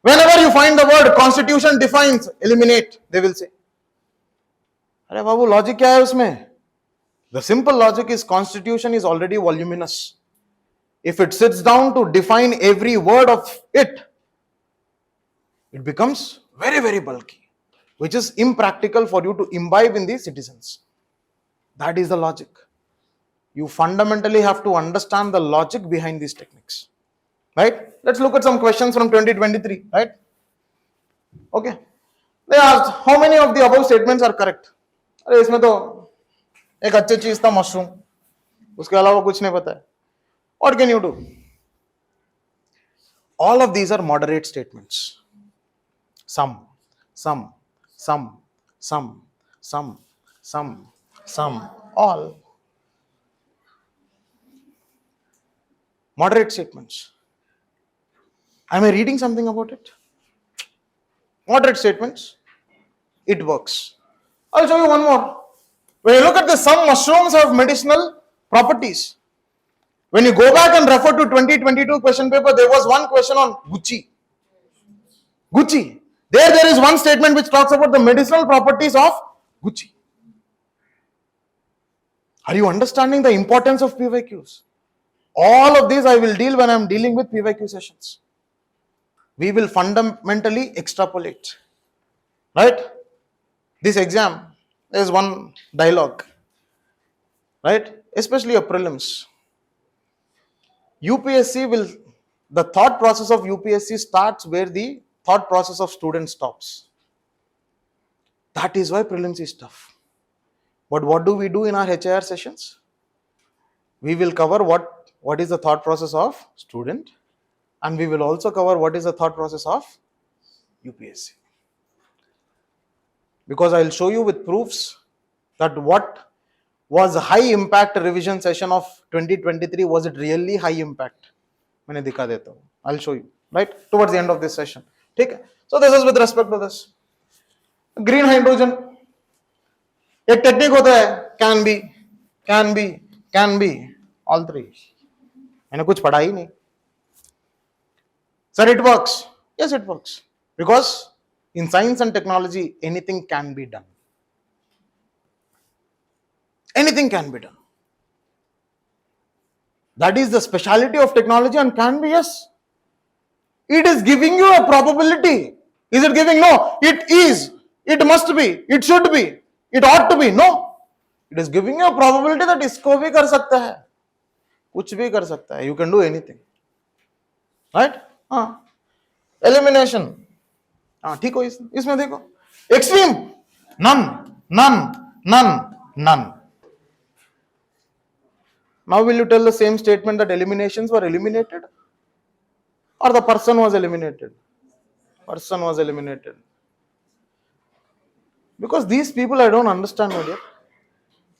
Whenever you find the word constitution defines, eliminate, they will say. Arey babu, logic kya hai usme? The simple logic is constitution is already voluminous. If it sits down to define every word of it, it becomes very, very bulky, which is impractical for you to imbibe in the citizens. That is the logic. You fundamentally have to understand the logic behind these techniques. Right? Let's look at some questions from 2023. Right? Okay. They asked, how many of the above statements are correct? अरे इसमें तो एक अच्छी चीज था mushroom, उसके अलावा कुछ नहीं पता है. What can you do? All of these are moderate statements. Some, all moderate statements. Am I reading something about it? Moderate statements, it works. I'll show you one more. When you look at this, some mushrooms have medicinal properties. When you go back and refer to 2022 question paper, there was one question on Gucci. There is one statement which talks about the medicinal properties of Gucci. Are you understanding the importance of PYQs? All of these I will deal when I am dealing with PYQ sessions. We will fundamentally extrapolate. Right? This exam, there is one dialogue. Right? Especially a prelims. The thought process of UPSC starts where the thought process of student stops. That is why prelims is tough. But what do we do in our HIR sessions? We will cover what is the thought process of student, and we will also cover what is the thought process of UPSC. Because I will show you with proofs that what was a high impact revision session of 2023, was it really high impact? मैंने दिखा देता हूँ. I'll show you, right, towards the end of this session. ठीक है? So this is with respect to this. Green hydrogen, एक technique होता है, can be, all three. मैंने कुछ पढ़ा ही नहीं. Sir, it works. Yes, it works. Because in science and technology, anything can be done. Anything can be done. That is the speciality of technology and can be, yes. It is giving you a probability. Is it giving? No. It is. It must be. It should be. It ought to be. No. It is giving you a probability that इसको भी कर सकता है, कुछ भी कर सकता है. You can do anything. Right? हाँ. Elimination. हाँ ठीक हो इसमें देखो. Extreme. None. None. None. None. Now will you tell the same statement that eliminations were eliminated? Or the person was eliminated? Person was eliminated. Because these people I don't understand, my dear.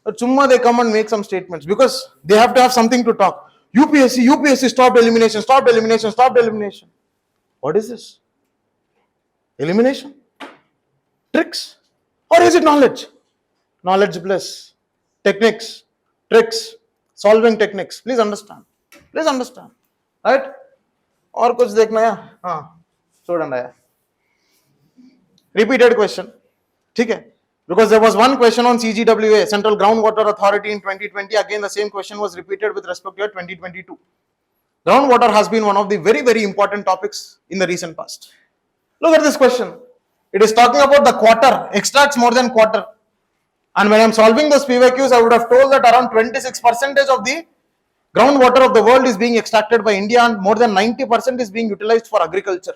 Chumma they come and make some statements because they have to have something to talk. UPSC stopped elimination, stopped elimination, stopped elimination. What is this? Elimination? Tricks? Or is it knowledge? Knowledge plus techniques, tricks, solving techniques. Please understand. Please understand. Right? और कुछ देखना है? हाँ, छोड़ना है. Repeated question. ठीक है? Because there was one question on CGWA, Central Groundwater Authority in 2020. Again, the same question was repeated with respect to 2022. Groundwater has been one of the very, very important topics in the recent past. Look at this question. It is talking about the quarter, extracts more than quarter. And when I am solving those PYQs, I would have told that around 26% of the groundwater of the world is being extracted by India and more than 90% is being utilized for agriculture.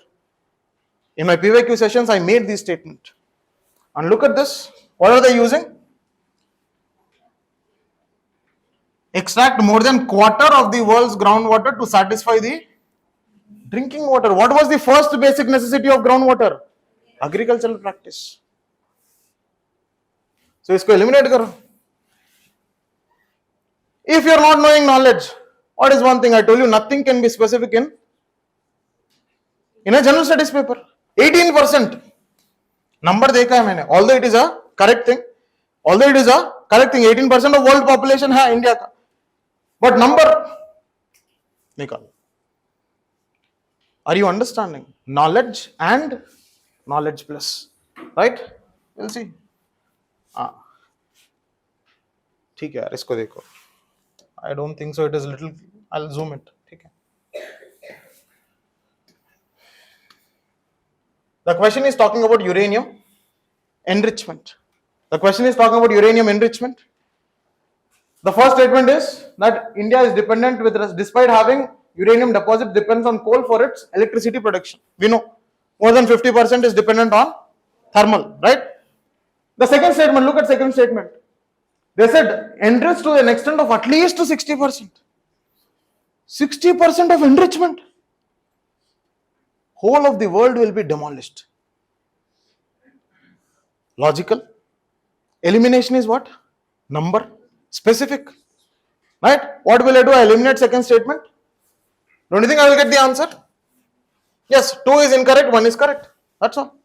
In my PYQ sessions, I made this statement. And look at this. What are they using? Extract more than quarter of the world's groundwater to satisfy the drinking water. What was the first basic necessity of groundwater? Agricultural practice. So, isko eliminate karo. If you are not knowing knowledge, what is one thing I told you? Nothing can be specific in a general studies paper. 18%. Number देखा है मैंने. Although it is a correct thing. 18% of world population है India का. But number निकाल. Are you understanding? Knowledge and knowledge plus. Right? We'll see. ठीक है यार, इसको देखो. I don't think so. It is little. I'll zoom it. ठीक है. The question is talking about uranium enrichment. The question is talking about uranium enrichment. The first statement is that India is dependent despite having uranium deposit depends on coal for its electricity production. We know more than 50% is dependent on thermal, right? The second statement, look at second statement. They said enriched to an extent of at least 60%. 60% of enrichment. Whole of the world will be demolished. Logical. Elimination is what? Number. Specific. Right? What will I do? I eliminate second statement. Don't you think I will get the answer? Yes, 2 is incorrect, 1 is correct. That's all.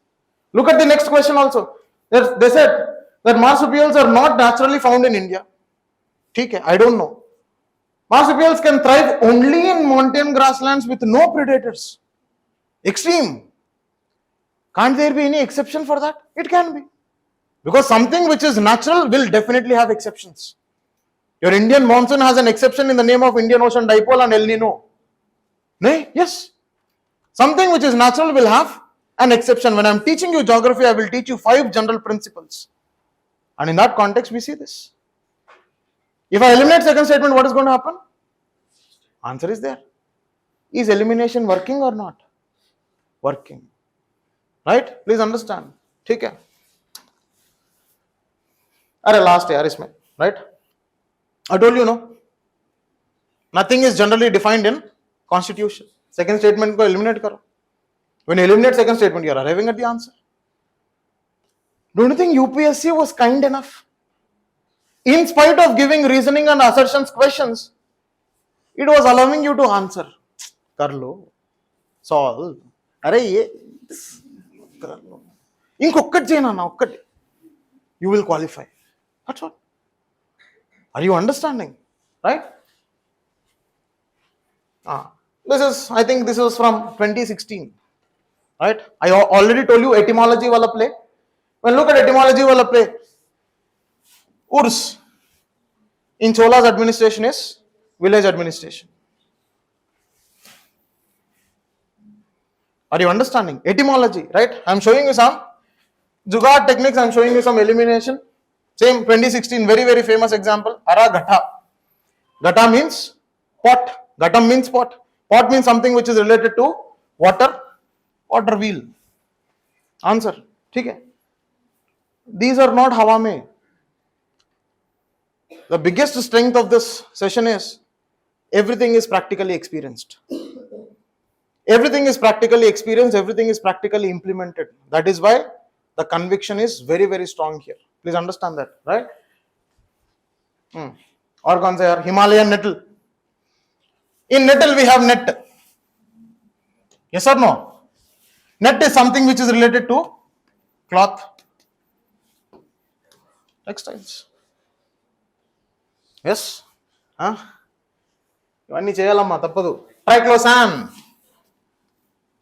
Look at the next question also. They said that marsupials are not naturally found in India. Okay, I don't know. Marsupials can thrive only in mountain grasslands with no predators. Extreme. Can't there be any exception for that? It can be. Because something which is natural will definitely have exceptions. Your Indian monsoon has an exception in the name of Indian Ocean Dipole and El Nino. No? Yes. Something which is natural will have an exception. When I am teaching you geography, I will teach you 5 general principles. And in that context, we see this. If I eliminate second statement, what is going to happen? Answer is there. Is elimination working or not? Working. Right? Please understand. ठीक है. अरे last यार इसमें, right? I told you no. Nothing is generally defined in constitution. Second statement को eliminate करो. When you eliminate second statement, you are arriving at the answer. Don't you think UPSC was kind enough? In spite of giving reasoning and assertions questions, it was allowing you to answer. कर लो. Solve. अरे ये कर लो. इंకొక్కటి చేయనా నా ఒక్కటి. You will qualify. That's all. Are you understanding? Right? I think this was from 2016. Right? I already told you etymology wala play. Well, look at etymology wala play. Urs in Chola's administration is village administration. Are you understanding? Etymology, right? I'm showing you some Jugaad techniques, I'm showing you some elimination. Same 2016, very, very famous example. Ara Ghatha. Ghatha means pot. Ghatam means pot. Pot means something which is related to water, water wheel. Answer. Okay. These are not hawa mein. The biggest strength of this session is everything is practically experienced. Everything is practically experienced, everything is practically implemented. That is why the conviction is very, very strong here. Please understand that, right? Or kaun sa yaar? Himalayan nettle. In nettle we have net. Yes or no? Net is something which is related to cloth, textiles. Yes? Huh? ఇవన్నీ చేయాలమ్మా తప్పదు. Triclosan.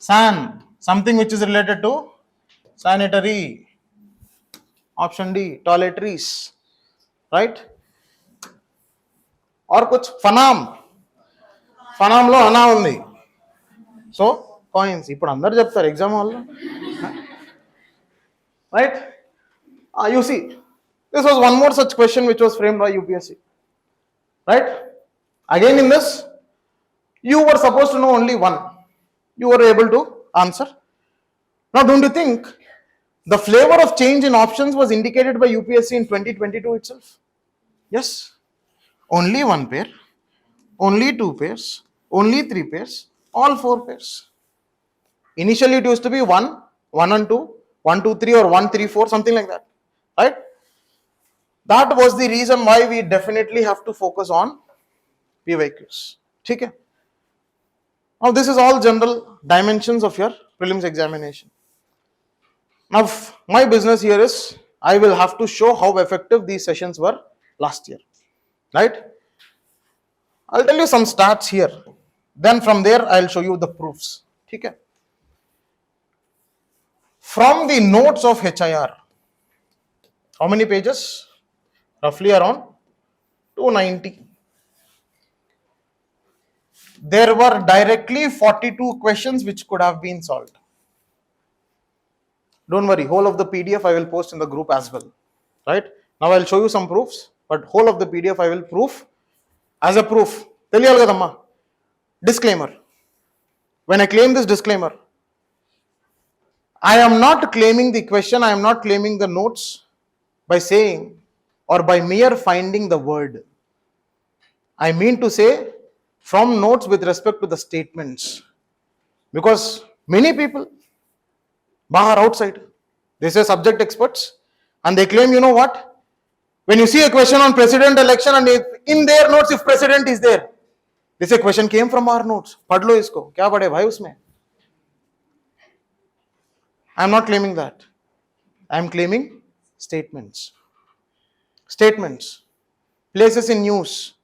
San, something which is related to sanitary. Option D, toiletries. Right? Or kuch fanam. Fanam lo ana undi. So, coins. ఇప్పుడు అందరు చెప్తారు exam హాల్లో. Right? You see, this was one more such question which was framed by UPSC. Right? Again in this, you were supposed to know only one. You were able to answer. Now, don't you think the flavor of change in options was indicated by UPSC in 2022 itself? Yes. Only one pair, only two pairs, only three pairs, all four pairs. Initially, it used to be 1, 1 and 2, 1, 2, 3, or 1, 3, 4, something like that. Right? That was the reason why we definitely have to focus on PYQs. Okay? Now, this is all general dimensions of your prelims examination. Now, my business here is I will have to show how effective these sessions were last year. Right? I'll tell you some stats here. Then from there, I'll show you the proofs. Okay? From the notes of HIR, how many pages? Roughly around 290. There were directly 42 questions which could have been solved. Don't worry, whole of the PDF I will post in the group as well. Right? Now I'll show you some proofs, but whole of the PDF I will proof as a proof. Disclaimer. When I claim this disclaimer, I am not claiming the question, I am not claiming the notes by saying or by mere finding the word. I mean to say from notes with respect to the statements. Because many people, bahar outside, they say subject experts and they claim, you know what? When you see a question on president election and in their notes if president is there, they say question came from our notes. Padh lo isko, kya pade bhai usme? I am not claiming that. I am claiming statements. Statements. Places in news.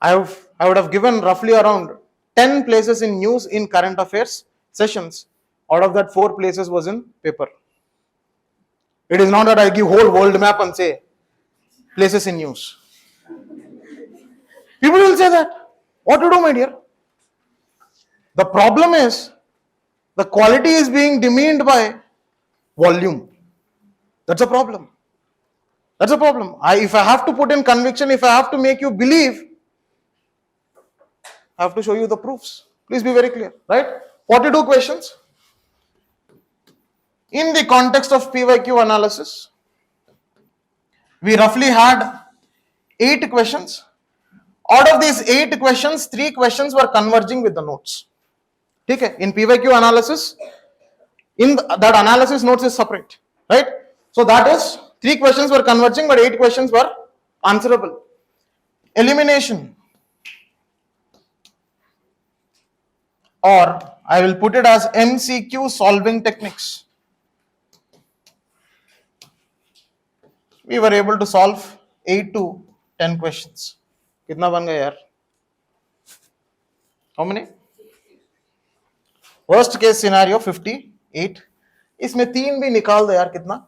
I would have given roughly around 10 places in news in current affairs sessions. Out of that, 4 places was in paper. It is not that I give whole world map and say places in news. People will say that. What to do, my dear? The problem is the quality is being demeaned by volume. That's a problem. That's a problem. If I have to put in conviction, if I have to make you believe, I have to show you the proofs. Please be very clear, right? 42 questions. In the context of PYQ analysis, we roughly had 8 questions. Out of these 8 questions, 3 questions were converging with the notes. Okay? In PYQ analysis, that analysis notes is separate, right? So that is 3 questions were converging, but 8 questions were answerable. Elimination, or I will put it as MCQ solving techniques. We were able to solve 8 to 10 questions. Kitna ban gaya yaar? How many? Worst case scenario 58. इसमें 3 भी निकाल दो यार कितना?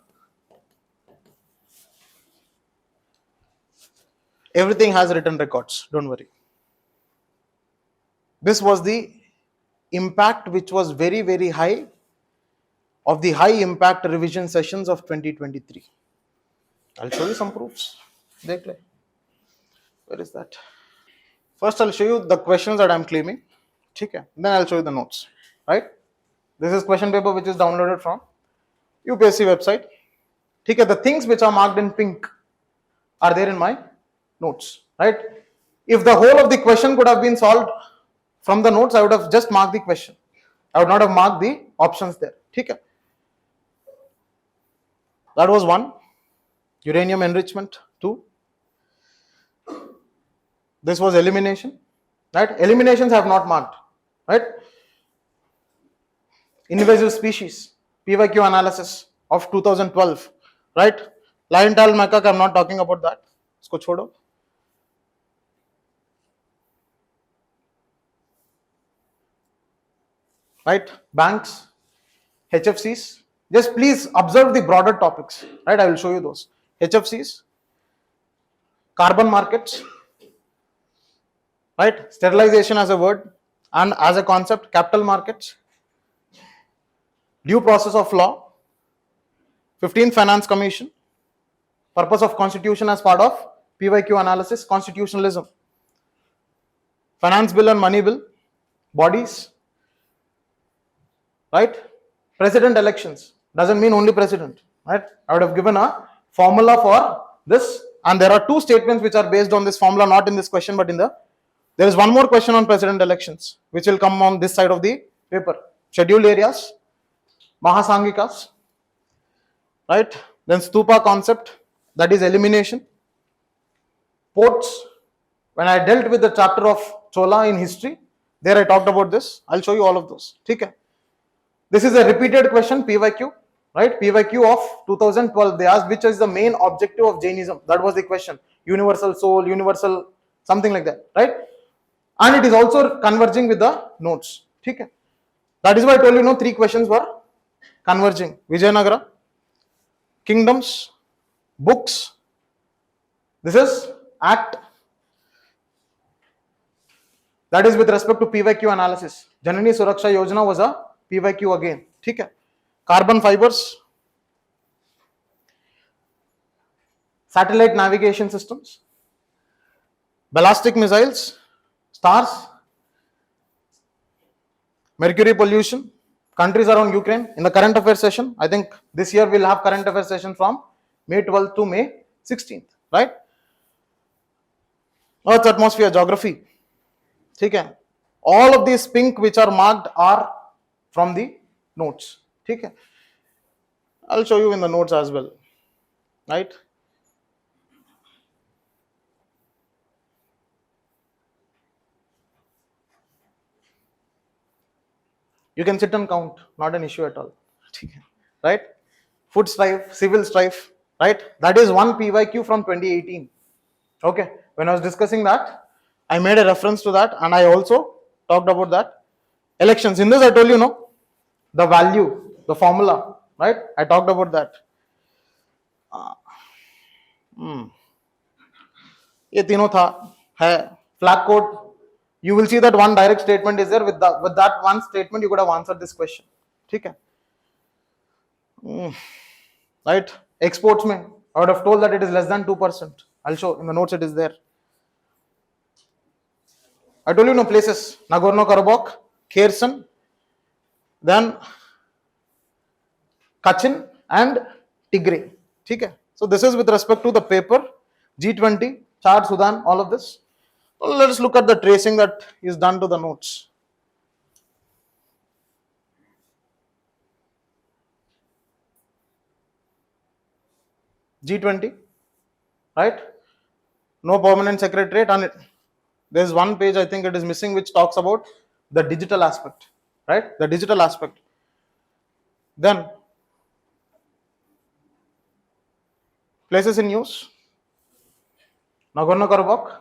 Everything has written records. Don't worry. This was the impact which was very, very high of the high impact revision sessions of 2023. I'll show you some proofs. Dekh le. Where is that? First, I'll show you the questions that I'm claiming. Okay. Then I'll show you the notes. Right? This is question paper which is downloaded from UPSC website. Okay. The things which are marked in pink are there in my notes. Right? If the whole of the question could have been solved from the notes, I would have just marked the question. I would not have marked the options there. Okay. That was one. Uranium enrichment, 2. This was elimination, right? Eliminations have not marked, right? Invasive species, PYQ analysis of 2012, right? Lion-tailed macaque, I'm not talking about that. Isko chodo. Right? Banks, HFCs. Just please observe the broader topics, right? I will show you those. HFCs, carbon markets, right? Sterilization as a word and as a concept, capital markets, due process of law, 15th Finance Commission, purpose of constitution as part of PYQ analysis, constitutionalism, finance bill and money bill, bodies, right? President elections doesn't mean only president, right? I would have given a formula for this, and there are 2 statements which are based on this formula, not in this question, but in the, there is one more question on president elections, which will come on this side of the paper. Scheduled areas, Mahasangikas, right? Then Stupa concept, that is elimination. Ports, when I dealt with the chapter of Chola in history, there I talked about this. I'll show you all of those. Okay. This is a repeated question, PYQ, right? PYQ of 2012. They asked which is the main objective of Jainism. That was the question. Universal soul, universal, something like that, right? And it is also converging with the notes. Okay. That is why I told you, 3 questions were converging. Vijayanagara, kingdoms, books. This is act. That is with respect to PYQ analysis. Janani Suraksha Yojana was a PYQ again. Okay. Carbon fibers, satellite navigation systems, ballistic missiles, stars, mercury pollution, countries around Ukraine. In the current affairs session, I think this year we'll have current affairs session from May 12th to May 16th, right? Earth's atmosphere, geography. Okay. All of these pink which are marked are from the notes. Okay. I'll show you in the notes as well, right? You can sit and count, not an issue at all. Right? Food strife, civil strife, right? That is one PYQ from 2018. Okay. When I was discussing that, I made a reference to that and I also talked about that. Elections. In this, I told you, the value, the formula, right? I talked about that. ये तीनों था है flag code. You will see that one direct statement is there. With that one statement, you could have answered this question. Okay. Right? Exports, I would have told that it is less than 2%. I'll show in the notes, it is there. I told you places, Nagorno-Karabakh, Kherson, then Kachin and Tigray. Okay. So this is with respect to the paper, G20, Chad, Sudan, all of this. Well, let us look at the tracing that is done to the notes. G20, right? No permanent secretariat, and there is one page I think it is missing which talks about the digital aspect, right? The digital aspect. Then places in use, Nagorno-Karabakh,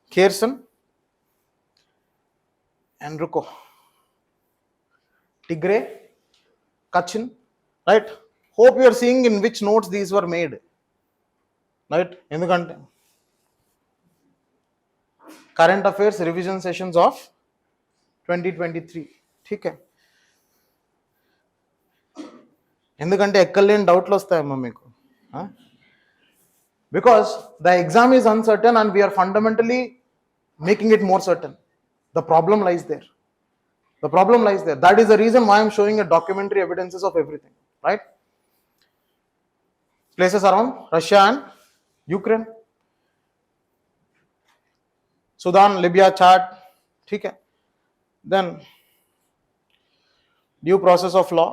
Kherson, and Tigray, Kachin, right? Hope you are seeing in which notes these were made, right? In the current affairs revision sessions of 2023. ठीक है, ఎందుకంటే ఎక్కలేని డౌట్లు వస్తాయమ్మా మీకు. Because the exam is uncertain and we are fundamentally making it more certain. The problem lies there. The problem lies there. That is the reason why I am showing a documentary evidences of everything, right? Places around Russia and Ukraine, Sudan, Libya, Chad, ठीक है. Then due process of law.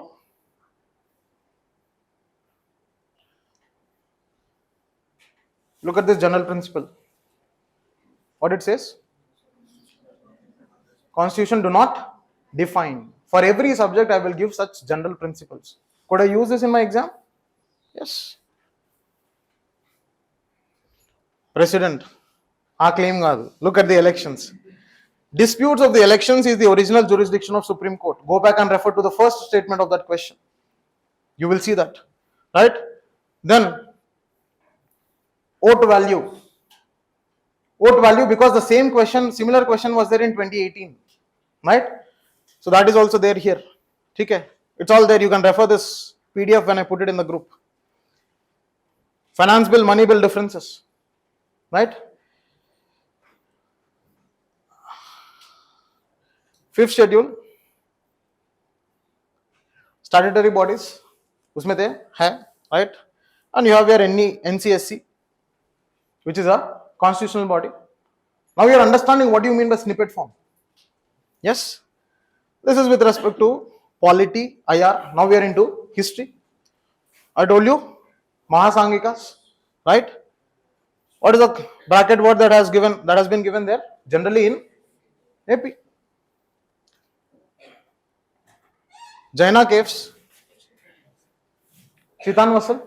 Look at this general principle. What it says? Constitution do not define. For every subject I will give such general principles. Could I use this in my exam? Yes. President, ఆ claim కాదు. Look at the elections. Disputes of the elections is the original jurisdiction of Supreme Court. Go back and refer to the first statement of that question. You will see that, right? Then vote value. Vote value, because the same question, similar question was there in 2018, right? So that is also there here. Okay, it's all there. You can refer this PDF when I put it in the group. Finance bill, money bill differences, right? Fifth schedule, statutory bodies, उसमें थे है, right? And you have your NCSC, which is a constitutional body. Now you are understanding what you mean by snippet form. Yes, this is with respect to polity, IR. Now we are into history. I told you Mahasangikas, right? What is the bracket word that has been given there? Generally in AP. Jaina caves, Chitan Vasal,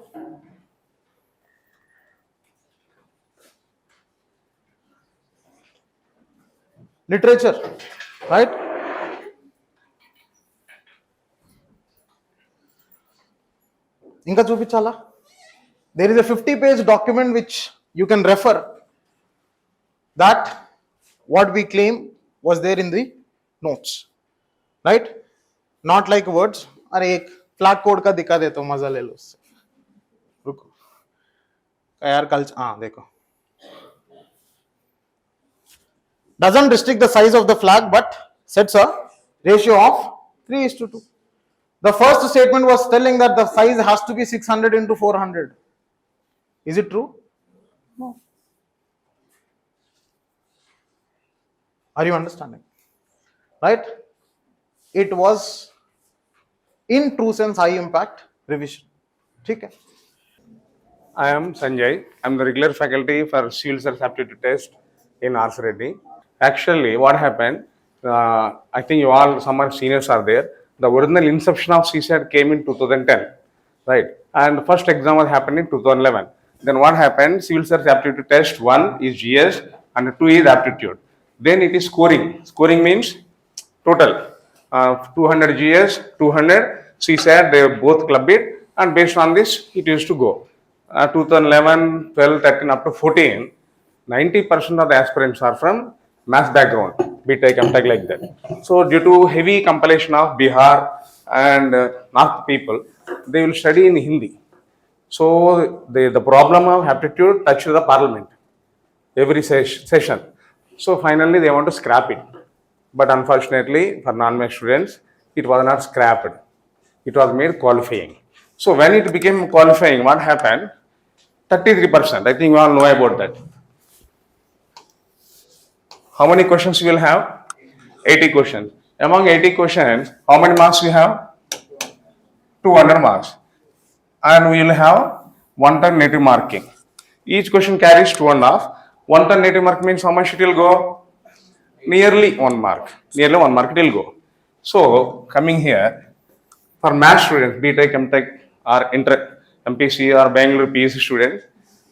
literature, right? Inka chupichala. There is a 50-page document which you can refer, that what we claim was there in the notes, right? Not like words. अरे एक flag code का दिखा देता हूँ, मजा ले लो उससे. रुको यार, कल देखो. Doesn't restrict the size of the flag but sets a ratio of 3:2. The first statement was telling that the size has to be 600 into 400. Is it true? No. Are you understanding? Right? It was in true sense high impact revision. Okay. I am Sanjay. I am the regular faculty for Civil Service Aptitude Test in R.C.Reddy. Actually, what happened, I think you all, some of seniors are there. The original inception of CSAT came in 2010, right? And the first exam was happened in 2011. Then what happened, Civil Service Aptitude Test 1 is GS and 2 is Aptitude. Then it is scoring. Scoring means total. 200 GS, 200 CSAT, they both club it, and based on this, it used to go. 2011, 12, 13, up to 14, 90% of the aspirants are from math background, BTech, MTech, like that. So due to heavy compilation of Bihar and North people, they will study in Hindi. So the problem of aptitude touches the parliament every session. So finally they want to scrap it. But unfortunately for non-math students, it was not scrapped. It was made qualifying. So when it became qualifying, what happened? 33%. I think you all know about that. How many questions you will have? 80 questions. Among 80 questions, how many marks we have? 200 marks. And we will have 1 turn native marking. Each question carries 2.5. 1 turn native mark means how much it will go? Nearly 1 mark. Nearly 1 mark it will go. So coming here, for math students, BTech, MTech, or MPC or Bangalore PEC students,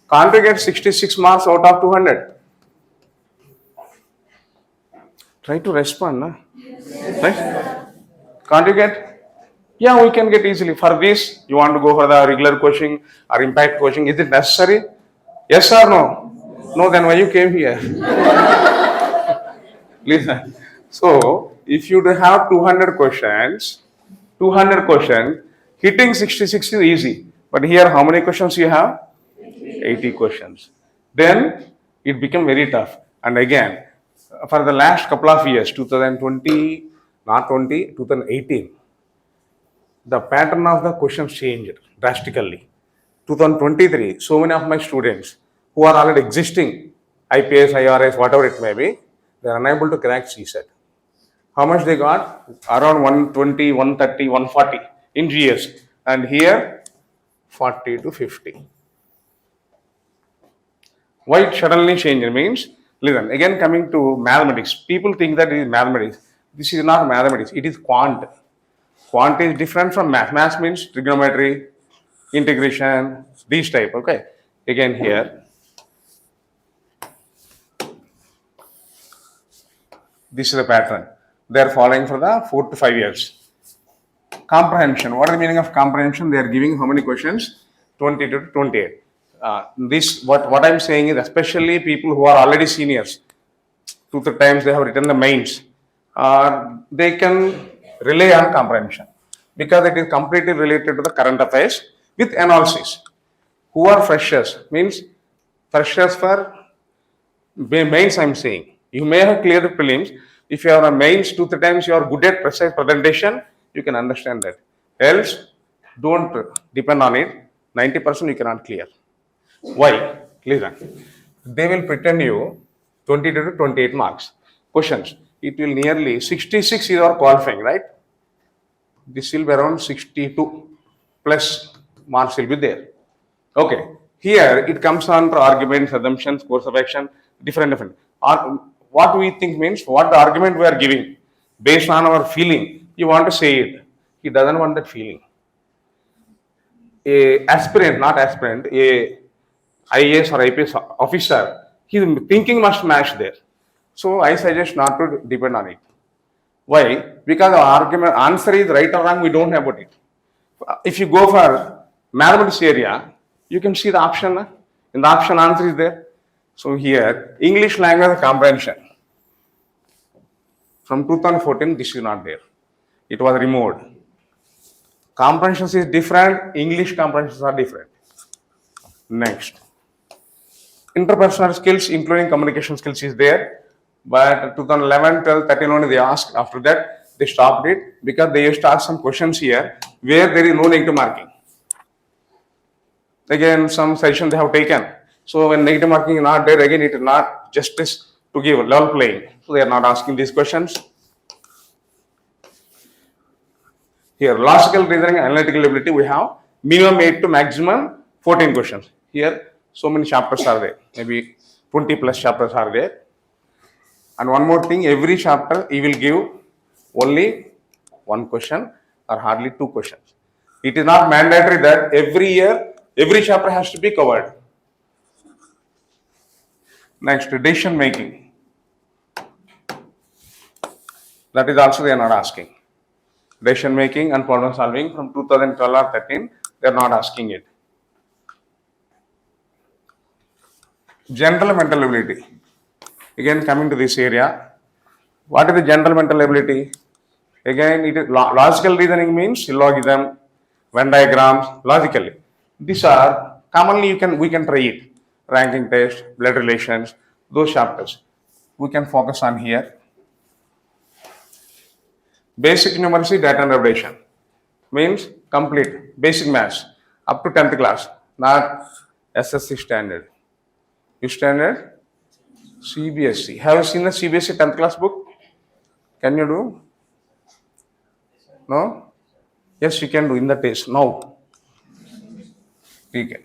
can't you get 66 marks out of 200? Try to respond, na? Right? Can't you get? Yeah, we can get easily. For this, you want to go for the regular coaching or impact coaching. Is it necessary? Yes or no? No, then why you came here? Listen. So, if you have 200 questions, 200 questions, hitting 66 is easy. But here, how many questions you have? 80 questions. Then it became very tough. And again, for the last couple of years, 2020, not 20, 2018, the pattern of the questions changed drastically. 2023, so many of my students who are already existing IPS, IRS, whatever it may be, they are unable to crack CSAT. How much they got? Around 120, 130, 140 in GS. And here, 40 to 50. Why it suddenly changed means, listen, again coming to mathematics, people think that it is mathematics. This is not mathematics, it is quant. Quant is different from math. Math means trigonometry, integration, these type, okay? Again here, this is the pattern. They are following for the 4 to 5 years. Comprehension, what is the meaning of comprehension? They are giving how many questions? 20 to 28. What I'm saying is especially people who are already seniors, 2-3 times they have written the mains, they can rely on comprehension because it is completely related to the current affairs with analysis. Who are freshers? Means freshers for mains I'm saying. You may have cleared the prelims. If you have a mains 2-3 times you are good at precise presentation, you can understand that. Else, don't depend on it. 90% you cannot clear. Why? Listen. They will pretend you 20 to 28 marks. Questions. It will nearly 66 is our qualifying, right? This will be around 62 plus marks will be there. Okay. Here it comes on to arguments, assumptions, course of action, different. What we think means what the argument we are giving based on our feeling. You want to say it. He doesn't want that feeling. A aspirant, not aspirant, a IAS or IPS officer, his thinking must match there. So I suggest not to depend on it. Why? Because the argument answer is right or wrong, we don't have about it. If you go for mathematics area, you can see the option. In the option answer is there. So here, English language comprehension. From 2014, this is not there. It was removed. Comprehension is different, English comprehensions are different. Next. Interpersonal skills, including communication skills, is there. But 2011, 12, 13 only they asked. After that, they stopped it because they used to ask some questions here where there is no negative marking. Again, some session they have taken. So when negative marking is not there, again it is not justice to give level playing. So they are not asking these questions. Here, logical reasoning, analytical ability, we have minimum 8 to maximum 14 questions. Here, so many chapters are there. Maybe 20 plus chapters are there. And one more thing, every chapter he will give only one question or hardly 2 questions. It is not mandatory that every year, every chapter has to be covered. Next, decision making. That is also they are not asking. Decision making and problem solving from 2012 or 13, they are not asking it. General mental ability. Again, coming to this area, what is the general mental ability? Again, it is logical reasoning means syllogism, Venn diagrams, logically. These are commonly we can try it. Ranking test, blood relations, those chapters. We can focus on here. Basic numeracy, data interpretation means complete basic maths up to 10th class, not SSC standard. Which standard? CBSE. Have you seen the CBSE 10th class book? Can you do? No? Yes, you can do in the test. No. Okay.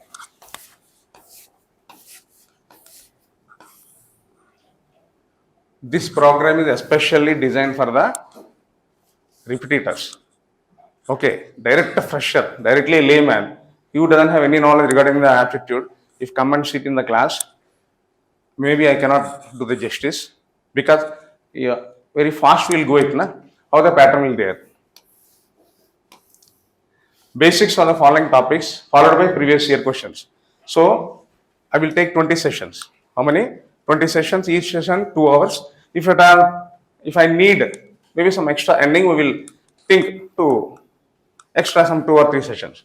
This program is especially designed for the repeaters. Okay, direct fresher, directly layman, you doesn't have any knowledge regarding the aptitude. If come and sit in the class, maybe I cannot do the justice because very fast we'll go it, na? How the pattern will there. Basics on the following topics followed by previous year questions. So I will take 20 sessions. How many? 20 sessions, each session 2 hours. If I need maybe some extra ending we will think to extra some 2 or 3 sessions.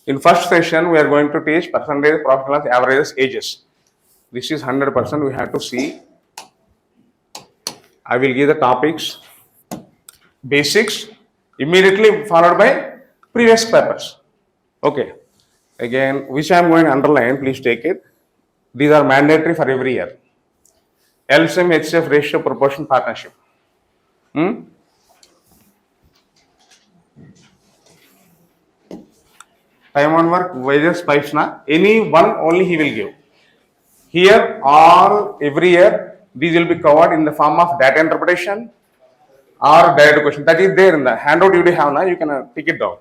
In first session, we are going to teach percentage, profit and loss, averages, ages. This is 100% we have to see. I will give the topics, basics, immediately followed by previous papers. Okay. Again, which I am going to underline, please take it. These are mandatory for every year. LCM, HCF, ratio, proportion, partnership. Time on work, wages, pipes, na any one only he will give. Here, all every year, these will be covered in the form of data interpretation or direct question. That is there in the handout you have now. You can take it down.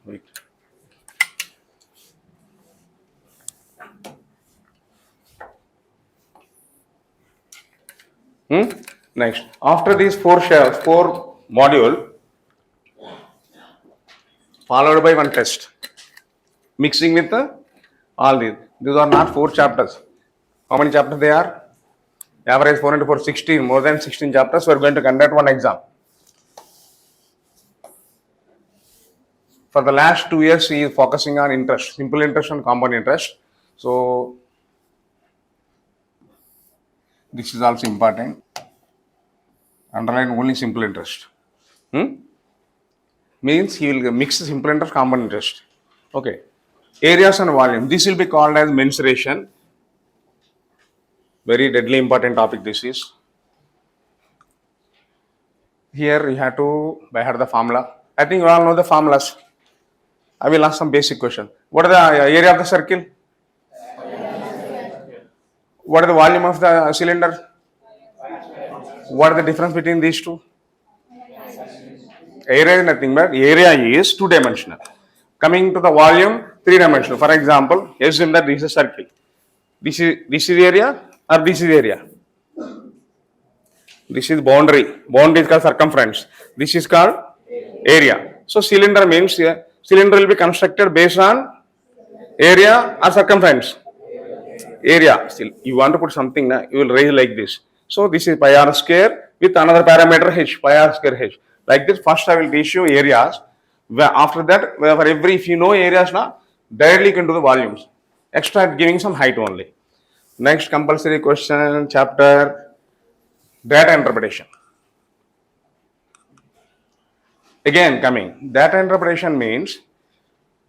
Wait. Next, after these four module, followed by one test, mixing with all these. These are not 4 chapters. How many chapters they are? Average 4 into 4, 16. More than 16 chapters. We are going to conduct one exam. For the last 2 years, he is focusing on interest, simple interest and compound interest. So this is also important. Underline only simple interest. Means he will mix simple interest, compound interest. Okay. Areas and volume. This will be called as mensuration. Very deadly important topic this is. Here you have to by heart the formula. I think you all know the formulas. I will ask some basic question. What is the area of the circle? What is the volume of the cylinder? What is the difference between these two? Area is nothing but area is 2-dimensional. Coming to the volume, 3-dimensional. For example, assume that this is a circle. This is area or this is area. This is boundary. Boundary is called circumference. This is called area. So cylinder means cylinder will be constructed based on area or circumference. Area. Still, you want to put something, you will raise like this. So this is pi r square with another parameter h, pi r square h. Like this, first I will teach you areas. After that, for every, if you know areas now, directly you can do the volumes. Extra giving some height only. Next compulsory question, chapter, data interpretation. Again coming, data interpretation means,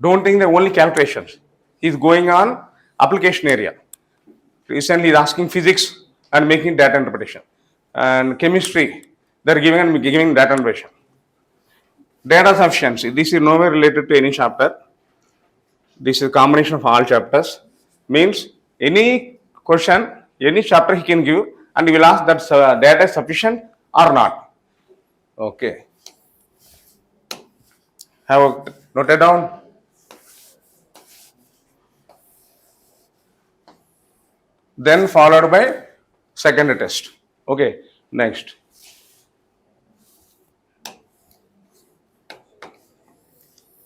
don't think the only calculations. He is going on application area. Recently he is asking physics and making data interpretation. And chemistry, they are giving data interpretation. Data sufficiency, this is nowhere related to any chapter. This is a combination of all chapters. Means any question, any chapter he can give and he will ask that data is sufficient or not. Okay. Have noted down. Then followed by second test. Okay. Next.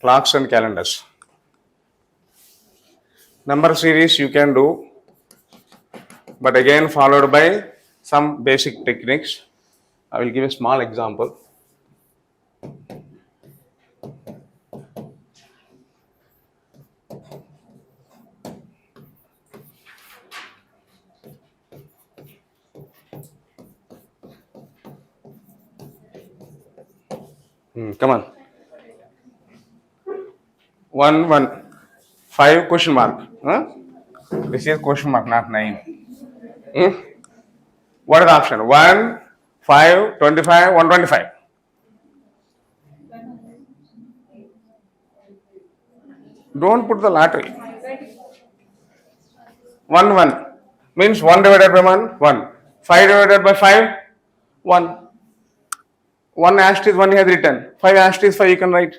Clocks and calendars. Number series you can do, but again followed by some basic techniques. I will give a small example. Come on. 1, 5 question mark. This is question mark, not 9. What is the option? 1, 5, 25, 125. Don't put the lottery. 1 means 1 divided by 1. 5 divided by 5, 1. 1 asterisk 1 he has written. 5 asterisk 5 you can write.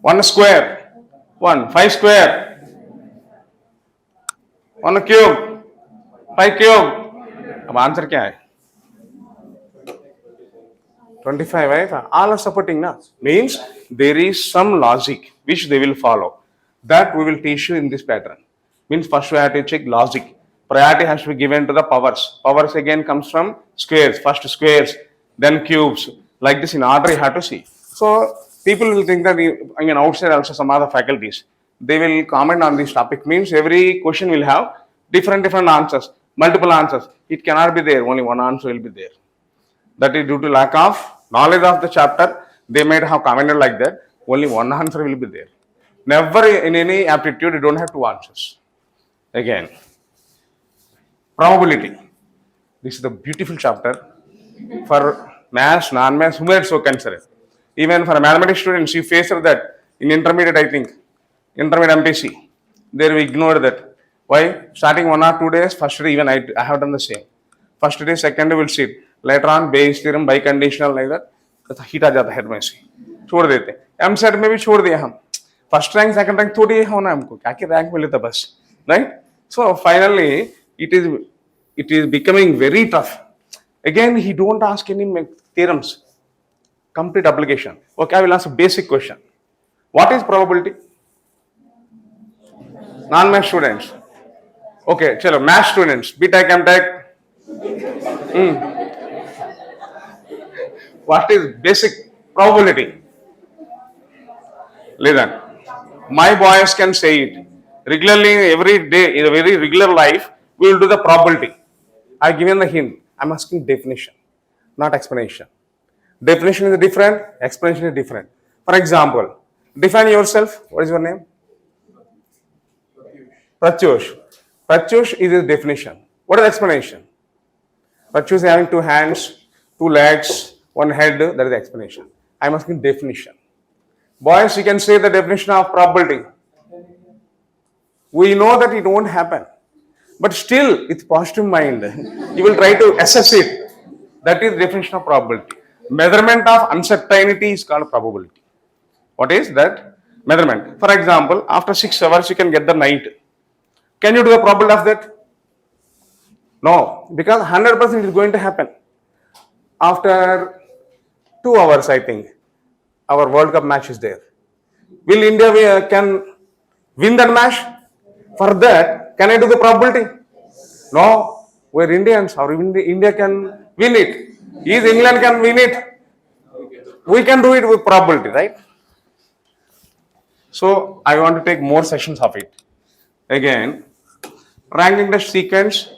1 square, 1. 5 square. 1 cube, 5 cube. अब answer क्या है? 25, right? All are supporting now. Means there is some logic which they will follow. That we will teach you in this pattern. Means first we have to check logic. Priority has to be given to the powers. Powers again comes from squares. First squares, then cubes. Like this in order you have to see. So people will think that, I mean, outside also some other faculties, they will comment on this topic. Means every question will have different answers, multiple answers. It cannot be there. Only one answer will be there. That is due to lack of knowledge of the chapter. They might have commented like that. Only one answer will be there. Never in any aptitude you don't have two answers. Again, probability. This is the beautiful chapter for maths, non-maths, whomever so considered. Even for mathematics students, you face that in intermediate, I think, intermediate MPC, they will ignore that. Why? Starting 1 or 2 days, first day even I have done the same. First day, second day will sit. Later on, Bayes theorem, biconditional like that, heat आ जाता है head में से छोड़ देते हैं MCET में भी छोड़ दिया हम फर्स्ट रैंक सेकंड रैंक थोड़ी होना हमको क्या कि रैंक मिले था बस right so finally it is becoming very tough. Again, he don't ask any theorems, complete application. Okay, I will ask a basic question. What is probability? Non-math students. Okay, chalo, math students, B.Tech, M.Tech. What is basic probability? Listen, my boys can say it. Regularly, every day, in a very regular life, we will do the probability. I have given the hint. I am asking definition, not explanation. Definition is different, explanation is different. For example, define yourself. What is your name? Pratyush. Pratyush is the definition. What is the explanation? Pratyush is having 2 hands, 2 legs, 1 head. That is the explanation. I am asking definition. Boys, you can say the definition of probability. We know that it won't happen. But still, with positive mind, you will try to assess it. That is the definition of probability. Measurement of uncertainty is called probability. What is that? Measurement. For example, after 6 hours, you can get the night. Can you do a probability of that? No, because 100% is going to happen. After 2 hours, I think, our World Cup match is there. Will India can win that match? For that, can I do the probability? No, we're Indians. Or India can win it. Is England can win it? We can do it with probability, right? So I want to take more sessions of it. Again, ranking the sequence.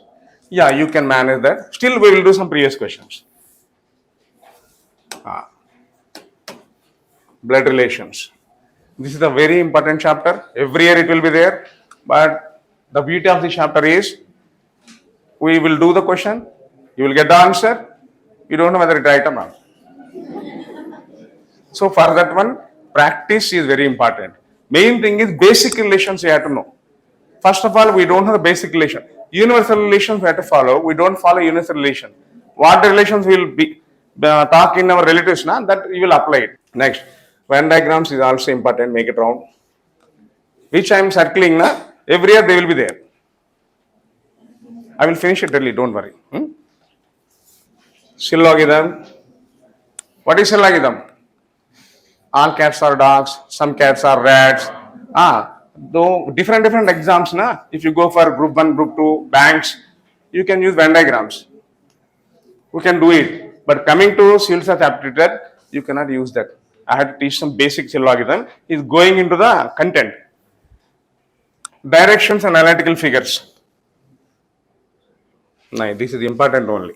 Yeah, you can manage that. Still, we will do some previous questions. Blood relations. This is a very important chapter. Every year it will be there. But the beauty of this chapter is, we will do the question, you will get the answer, you don't know whether it's right or not. So for that one, practice is very important. Main thing is basic relations you have to know. First of all, we don't have the basic relation. Universal relations we have to follow. We don't follow universal relation. What relations will be talk in our relatives, that you will apply it. Next, Venn diagrams is also important. Make it round. Which I am circling, every year they will be there. I will finish it early, don't worry. Syllogism. What is syllogism? All cats are dogs, some cats are rats. Though different exams, if you go for group 1, group 2, banks, you can use Venn diagrams. We can do it. But coming to civil service aptitude, you cannot use that. I had to teach some basic syllogism. Is going into the content. Directions and analytical figures. No, this is important only.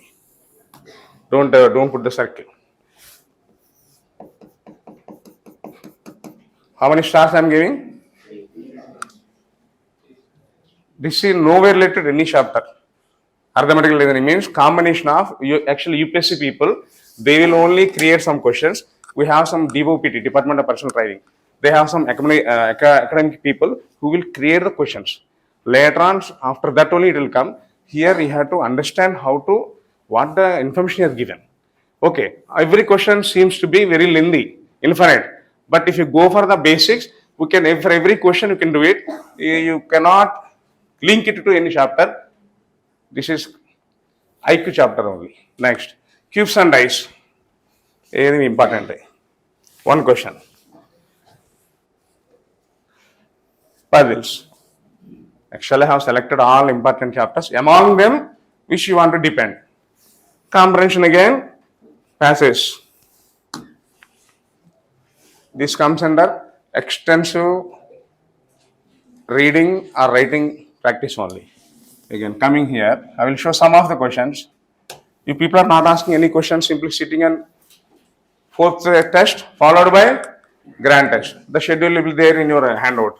Don't put the circle. How many stars I am giving? This is nowhere related to any chapter. Arithmetical reasoning means combination of actually UPSC people. They will only create some questions. We have some DOPT, Department of Personal Training. They have some academic people who will create the questions. Later on, after that only it will come. Here you have to understand what the information is given. Okay, every question seems to be very lengthy, infinite. But if you go for the basics, for every question you can do it. You cannot link it to any chapter. This is IQ chapter only. Next, cubes and dice. Very important. One question. puzzles. Actually, I have selected all important chapters. Among them, which you want to depend. Comprehension again, passes. This comes under extensive reading or writing practice only. Again, coming here, I will show some of the questions. If people are not asking any questions, simply sitting and fourth test followed by grand test. The schedule will be there in your handout.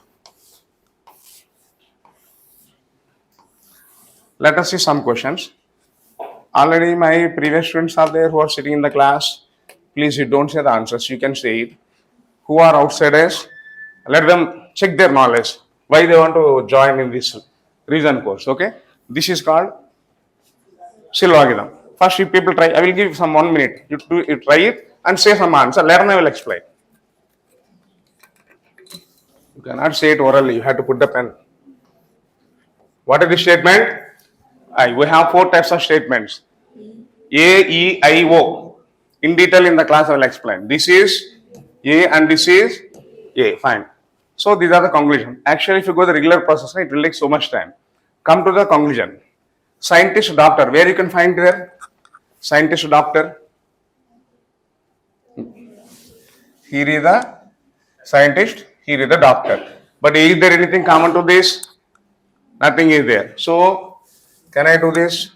Let us see some questions. Already my previous students are there who are sitting in the class. Please, you don't say the answers, you can say it. Who are outsiders, let them check their knowledge. Why they want to join in this reason course, okay? This is called Silvagism. First, if people try, I will give some 1 minute. You try it and say some answer. Later, I will explain. You cannot say it orally. You have to put the pen. What is the statement? We have 4 types of statements. A, E, I, O. In detail in the class, I will explain. This is A and this is A. Fine. So these are the conclusion. Actually, if you go the regular process, it will take so much time. Come to the conclusion. Scientist, doctor. Where you can find there? Scientist, doctor. Here is the scientist. Here is the doctor. But is there anything common to this? Nothing is there. So, can I do this?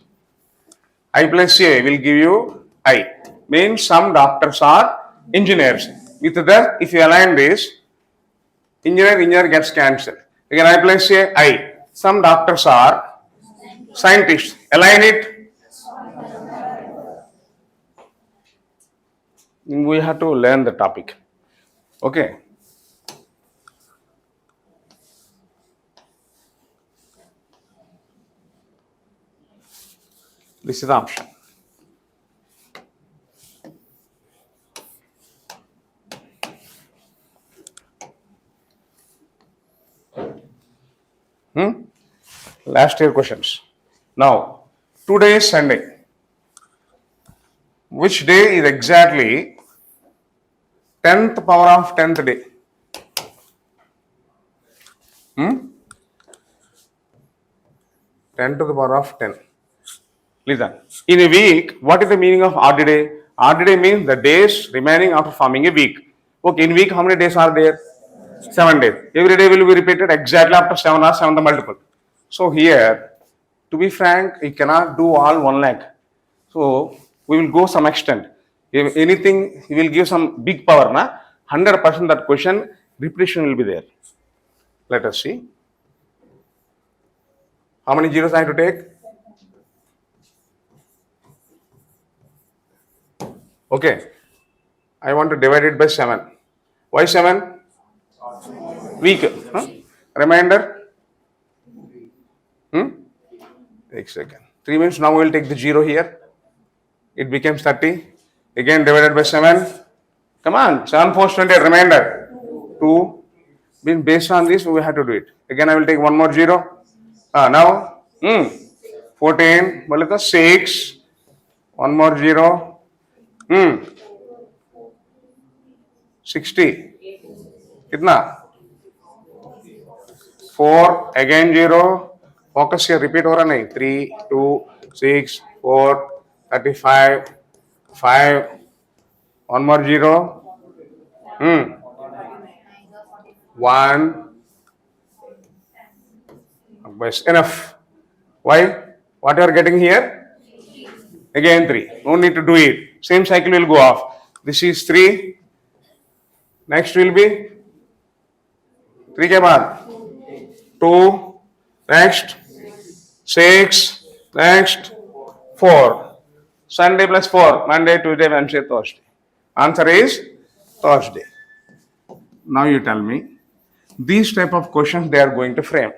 I plus A will give you I. Means some doctors are engineers. With that, if you align this, engineer gets cancelled. Again, I plus A I. Some doctors are scientists. Align it. We have to learn the topic. Okay. This is the option. Last year questions. Now, today is Sunday. Which day is exactly 10th power of 10th day? 10 to the power of 10. Listen. In a week, what is the meaning of odd day? Odd day means the days remaining after forming a week. Okay, in week, how many days are there? 7 days. Every day will be repeated exactly after 7 or 7 the multiple. So here, to be frank, you cannot do all 1 lakh. So we will go some extent. If anything, we will give some big power. 100% that question, repetition will be there. Let us see. How many zeros I have to take? Okay. I want to divide it by 7. Why 7? Week. Remainder? Take a second. 3 means now we will take the 0 here. It becomes 30. Again divided by 7. Come on. 7 4 20. Remainder. 2. Being based on this, we have to do it. Again I will take 1 more 0. Now 14. Well, it's 6. 1 more 0. 60. Kitna? 4. Again 0. Focus here. Repeat हो रहा नहीं. 3, 2, 6, 4, 35, 5. 1 more 0. 1. Best enough. Why? What you are getting here? Again 3. No need to do it. Same cycle will go off. This is 3. Next will be 3 के बाद 2. Next 6. Next 4. Sunday plus 4. Monday, Tuesday, Wednesday, Thursday. Answer is Thursday. Now you tell me. These type of questions they are going to frame.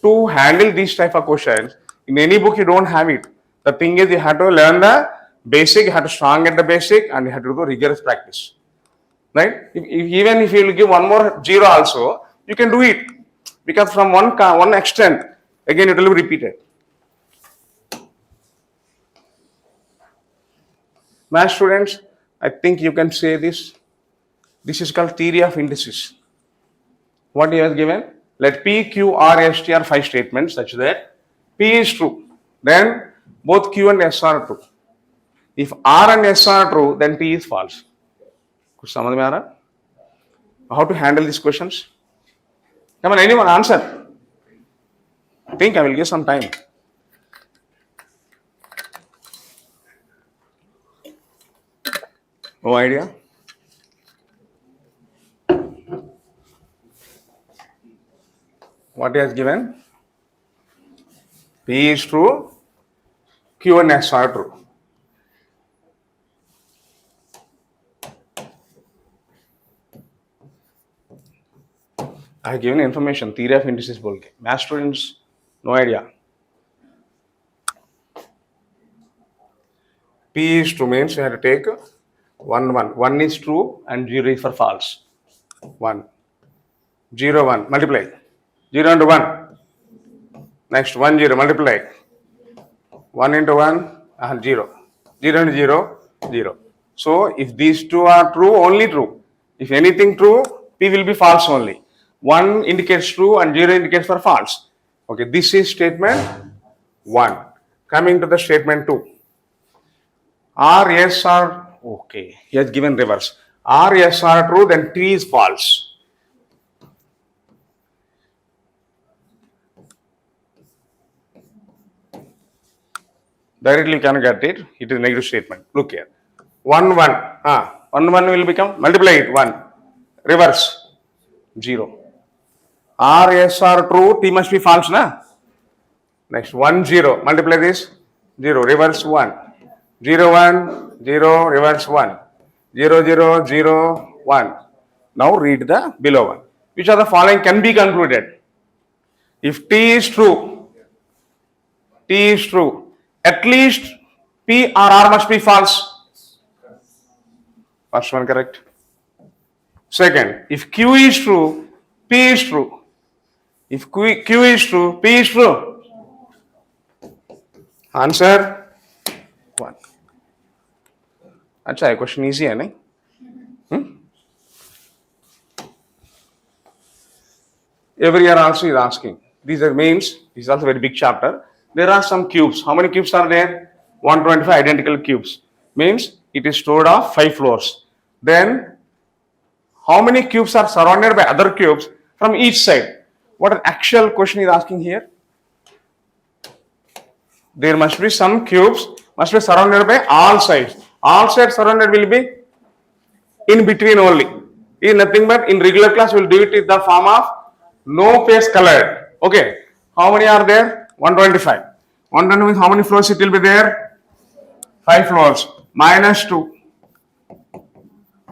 To handle these type of questions, in any book you don't have it. The thing is you have to learn the basic, you have to strong at the basic and you have to do rigorous practice. Right? Even if you will give 1 more 0 also, you can do it. Because from one extent, again it will be repeated. Math students, I think you can say this. This is called theory of indices. What he has given? Let P, Q, R, S, T are 5 statements such that P is true. Then both Q and S are true. If R and S are true, then T is false. कुछ समझ में आ रहा? How to handle these questions? Come on, anyone answer? I think I will give some time. No idea? What he has given? P is true, Q and S are true. I have given information, theory of indices बोल के. Math students, no idea. P is true means you have to take 1, 1. 1 is true and 0 is for false. 1. 0, 1. Multiply. 0 into 1. Next 1, 0. Multiply. 1 into 1, 0. 0 into 0, 0. So if these two are true, only true. If anything true, P will be false only. 1 indicates true and 0 indicates for false. Okay, this is statement 1. Coming to the statement 2. R, S are okay. He has given reverse. R, S are true, then T is false. Directly you cannot get it. It is negative statement. Look here. 1, 1. 1, 1 will become, multiply it, 1. Reverse, 0. R, S are true, T must be false, na? Next, 1, 0. Multiply this, 0. Reverse 1. 0, 1, 0, reverse 1. 0, 0, 0, 1. Now read the below one. Which of the following can be concluded? If T is true, at least P or R must be false. First one correct. Second, if Q is true, P is true. If Q is true, P is true. Answer 1. अच्छा, question easy है नहीं? Every year also is asking. These are means. This is also a very big chapter. There are some cubes. How many cubes are there? 125 identical cubes. Means it is stored of 5 floors. Then how many cubes are surrounded by other cubes from each side? What an actual question is asking here? There must be some cubes must be surrounded by all sides. All sides surrounded will be in between only. Is nothing but in regular class we will do it in the form of no face colored. Okay. How many are there? 125. 125 means how many floors it will be there? 5 floors. Minus 2.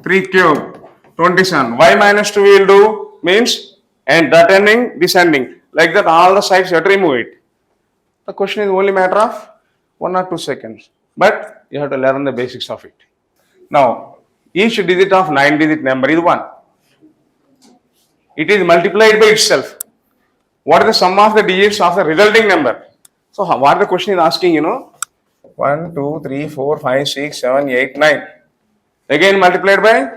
3 cube. 27. Why minus 2 we will do? Means and that ending, this ending. Like that all the sides you have to remove it. The question is only matter of 1 or 2 seconds. But you have to learn the basics of it. Now, each digit of 9-digit number is 1. It is multiplied by itself. What is the sum of the digits of the resulting number? So, what the question is asking, 1, 2, 3, 4, 5, 6, 7, 8, 9. Again multiplied by?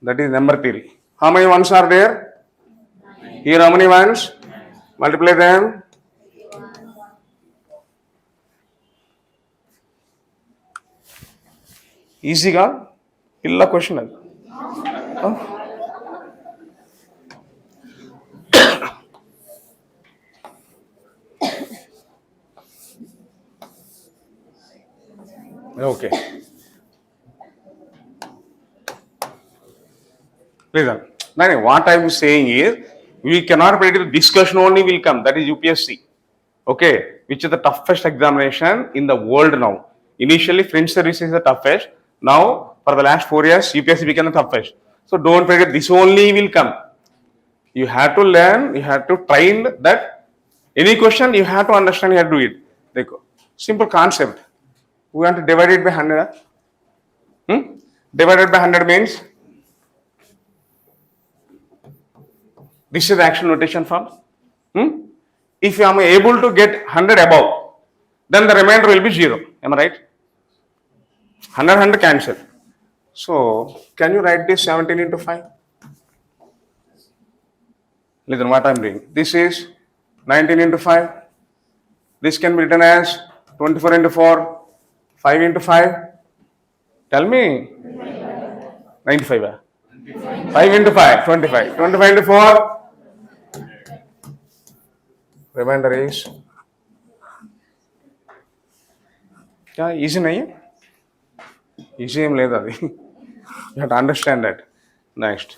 That is number theory. How many ones are there? Here how many ones? Multiply them. Easy ga? Illa question adi. Okay. Listen. No, what I am saying is, we cannot predict discussion only will come. That is UPSC. Okay. Which is the toughest examination in the world now. Initially, French service is the toughest. Now, for the last 4 years, UPSC became the toughest. So, don't forget, this only will come. You have to learn, you have to train that any question, you have to understand, you have to do it. Dekho. Simple concept. We want to divide it by 100. Divided by 100 means, this is the action notation form. If I am able to get 100 above, then the remainder will be 0. Am I right? 100 cancel. So can you write this 17 into 5? Listen what I'm doing. This is 19 into 5. This can be written as 24 into 4, 5 into 5. Tell me. 95. 5 into 5, 25. 25 into 4. Remainder is. क्या easy नहीं है? Easy ఏం లేదు అది. You have to understand that. Next.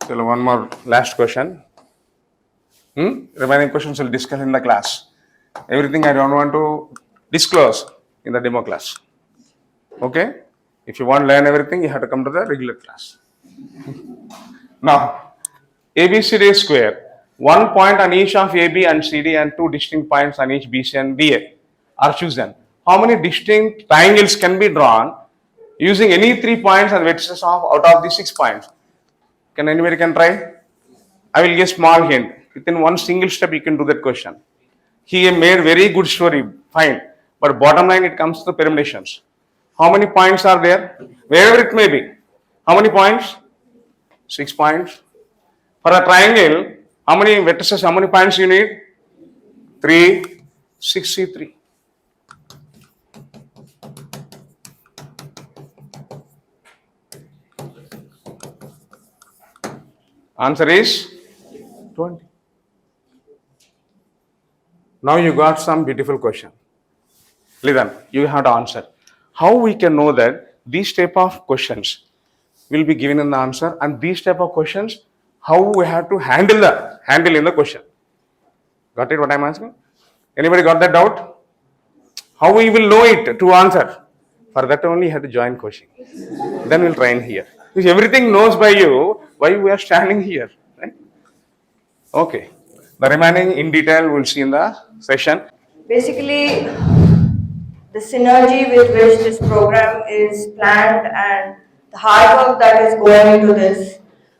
So one more last question. Remaining questions will discuss in the class. Everything I don't want to disclose in the demo class. Okay? If you want to learn everything, you have to come to the regular class. Now, ABCD square. 1 point on each of AB and CD and 2 distinct points on each BC and DA are chosen. How many distinct triangles can be drawn using any 3 points and vertices out of the 6 points? Can anybody can try? I will give small hint. Within one single step, you can do that question. He made very good story, fine. But bottom line, it comes to permutations. How many points are there? Wherever it may be. How many points? 6 points. For a triangle, how many vertices, how many points you need? 3, 63. Answer is 20. Now you got some beautiful question. Listen, you have to answer. How we can know that these type of questions will be given in the answer, and these type of questions, how we have to handle in the question. Got it what I'm asking? Anybody got that doubt? How we will know it to answer? For that only you have to join coaching. Then we'll train here. If everything knows by you, why we are standing here? Right? Okay. The remaining in detail we'll see in the session. Basically, the synergy with which this program is planned and the hard work that is going into this,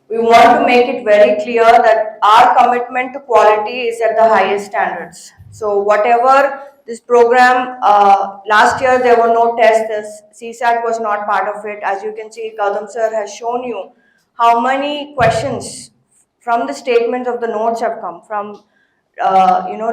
we want to make it very clear that our commitment to quality is at the highest standards. So whatever this program, last year there were no tests, CSAT was not part of it. As you can see, Gautam Sir has shown you how many questions from the statements of the notes have come from,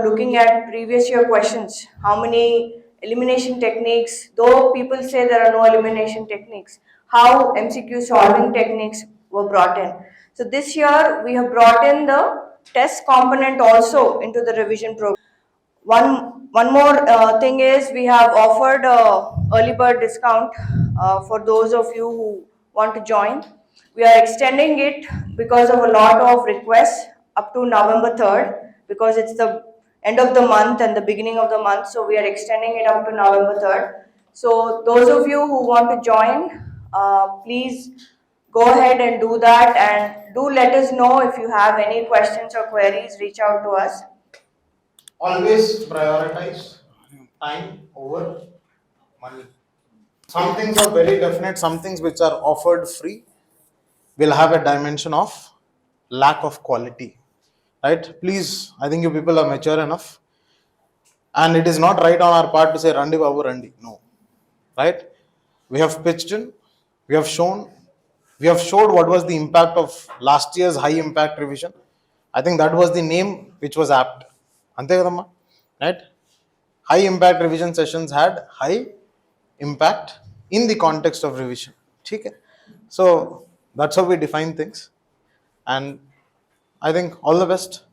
looking at previous year questions, how many elimination techniques, though people say there are no elimination techniques, how MCQ solving techniques were brought in. So this year we have brought in the test component also into the revision program. One more thing is we have offered a early bird discount for those of you who want to join. We are extending it because of a lot of requests up to November 3rd, because it's the end of the month and the beginning of the month, so we are extending it up to November 3rd. So those of you who want to join, please go ahead and do that, and do let us know if you have any questions or queries. Reach out to us. Always prioritize time over money. Some things are very definite, some things which are offered free will have a dimension of lack of quality, right? Please, I think you people are mature enough, and it is not right on our part to say Randi Babu Randi. No, right? We have pitched in, we have showed what was the impact of last year's high impact revision. I think that was the name which was apt. Ante kadamma, right? High impact revision sessions had high impact in the context of revision. Okay? So that's how we define things, and I think all the best.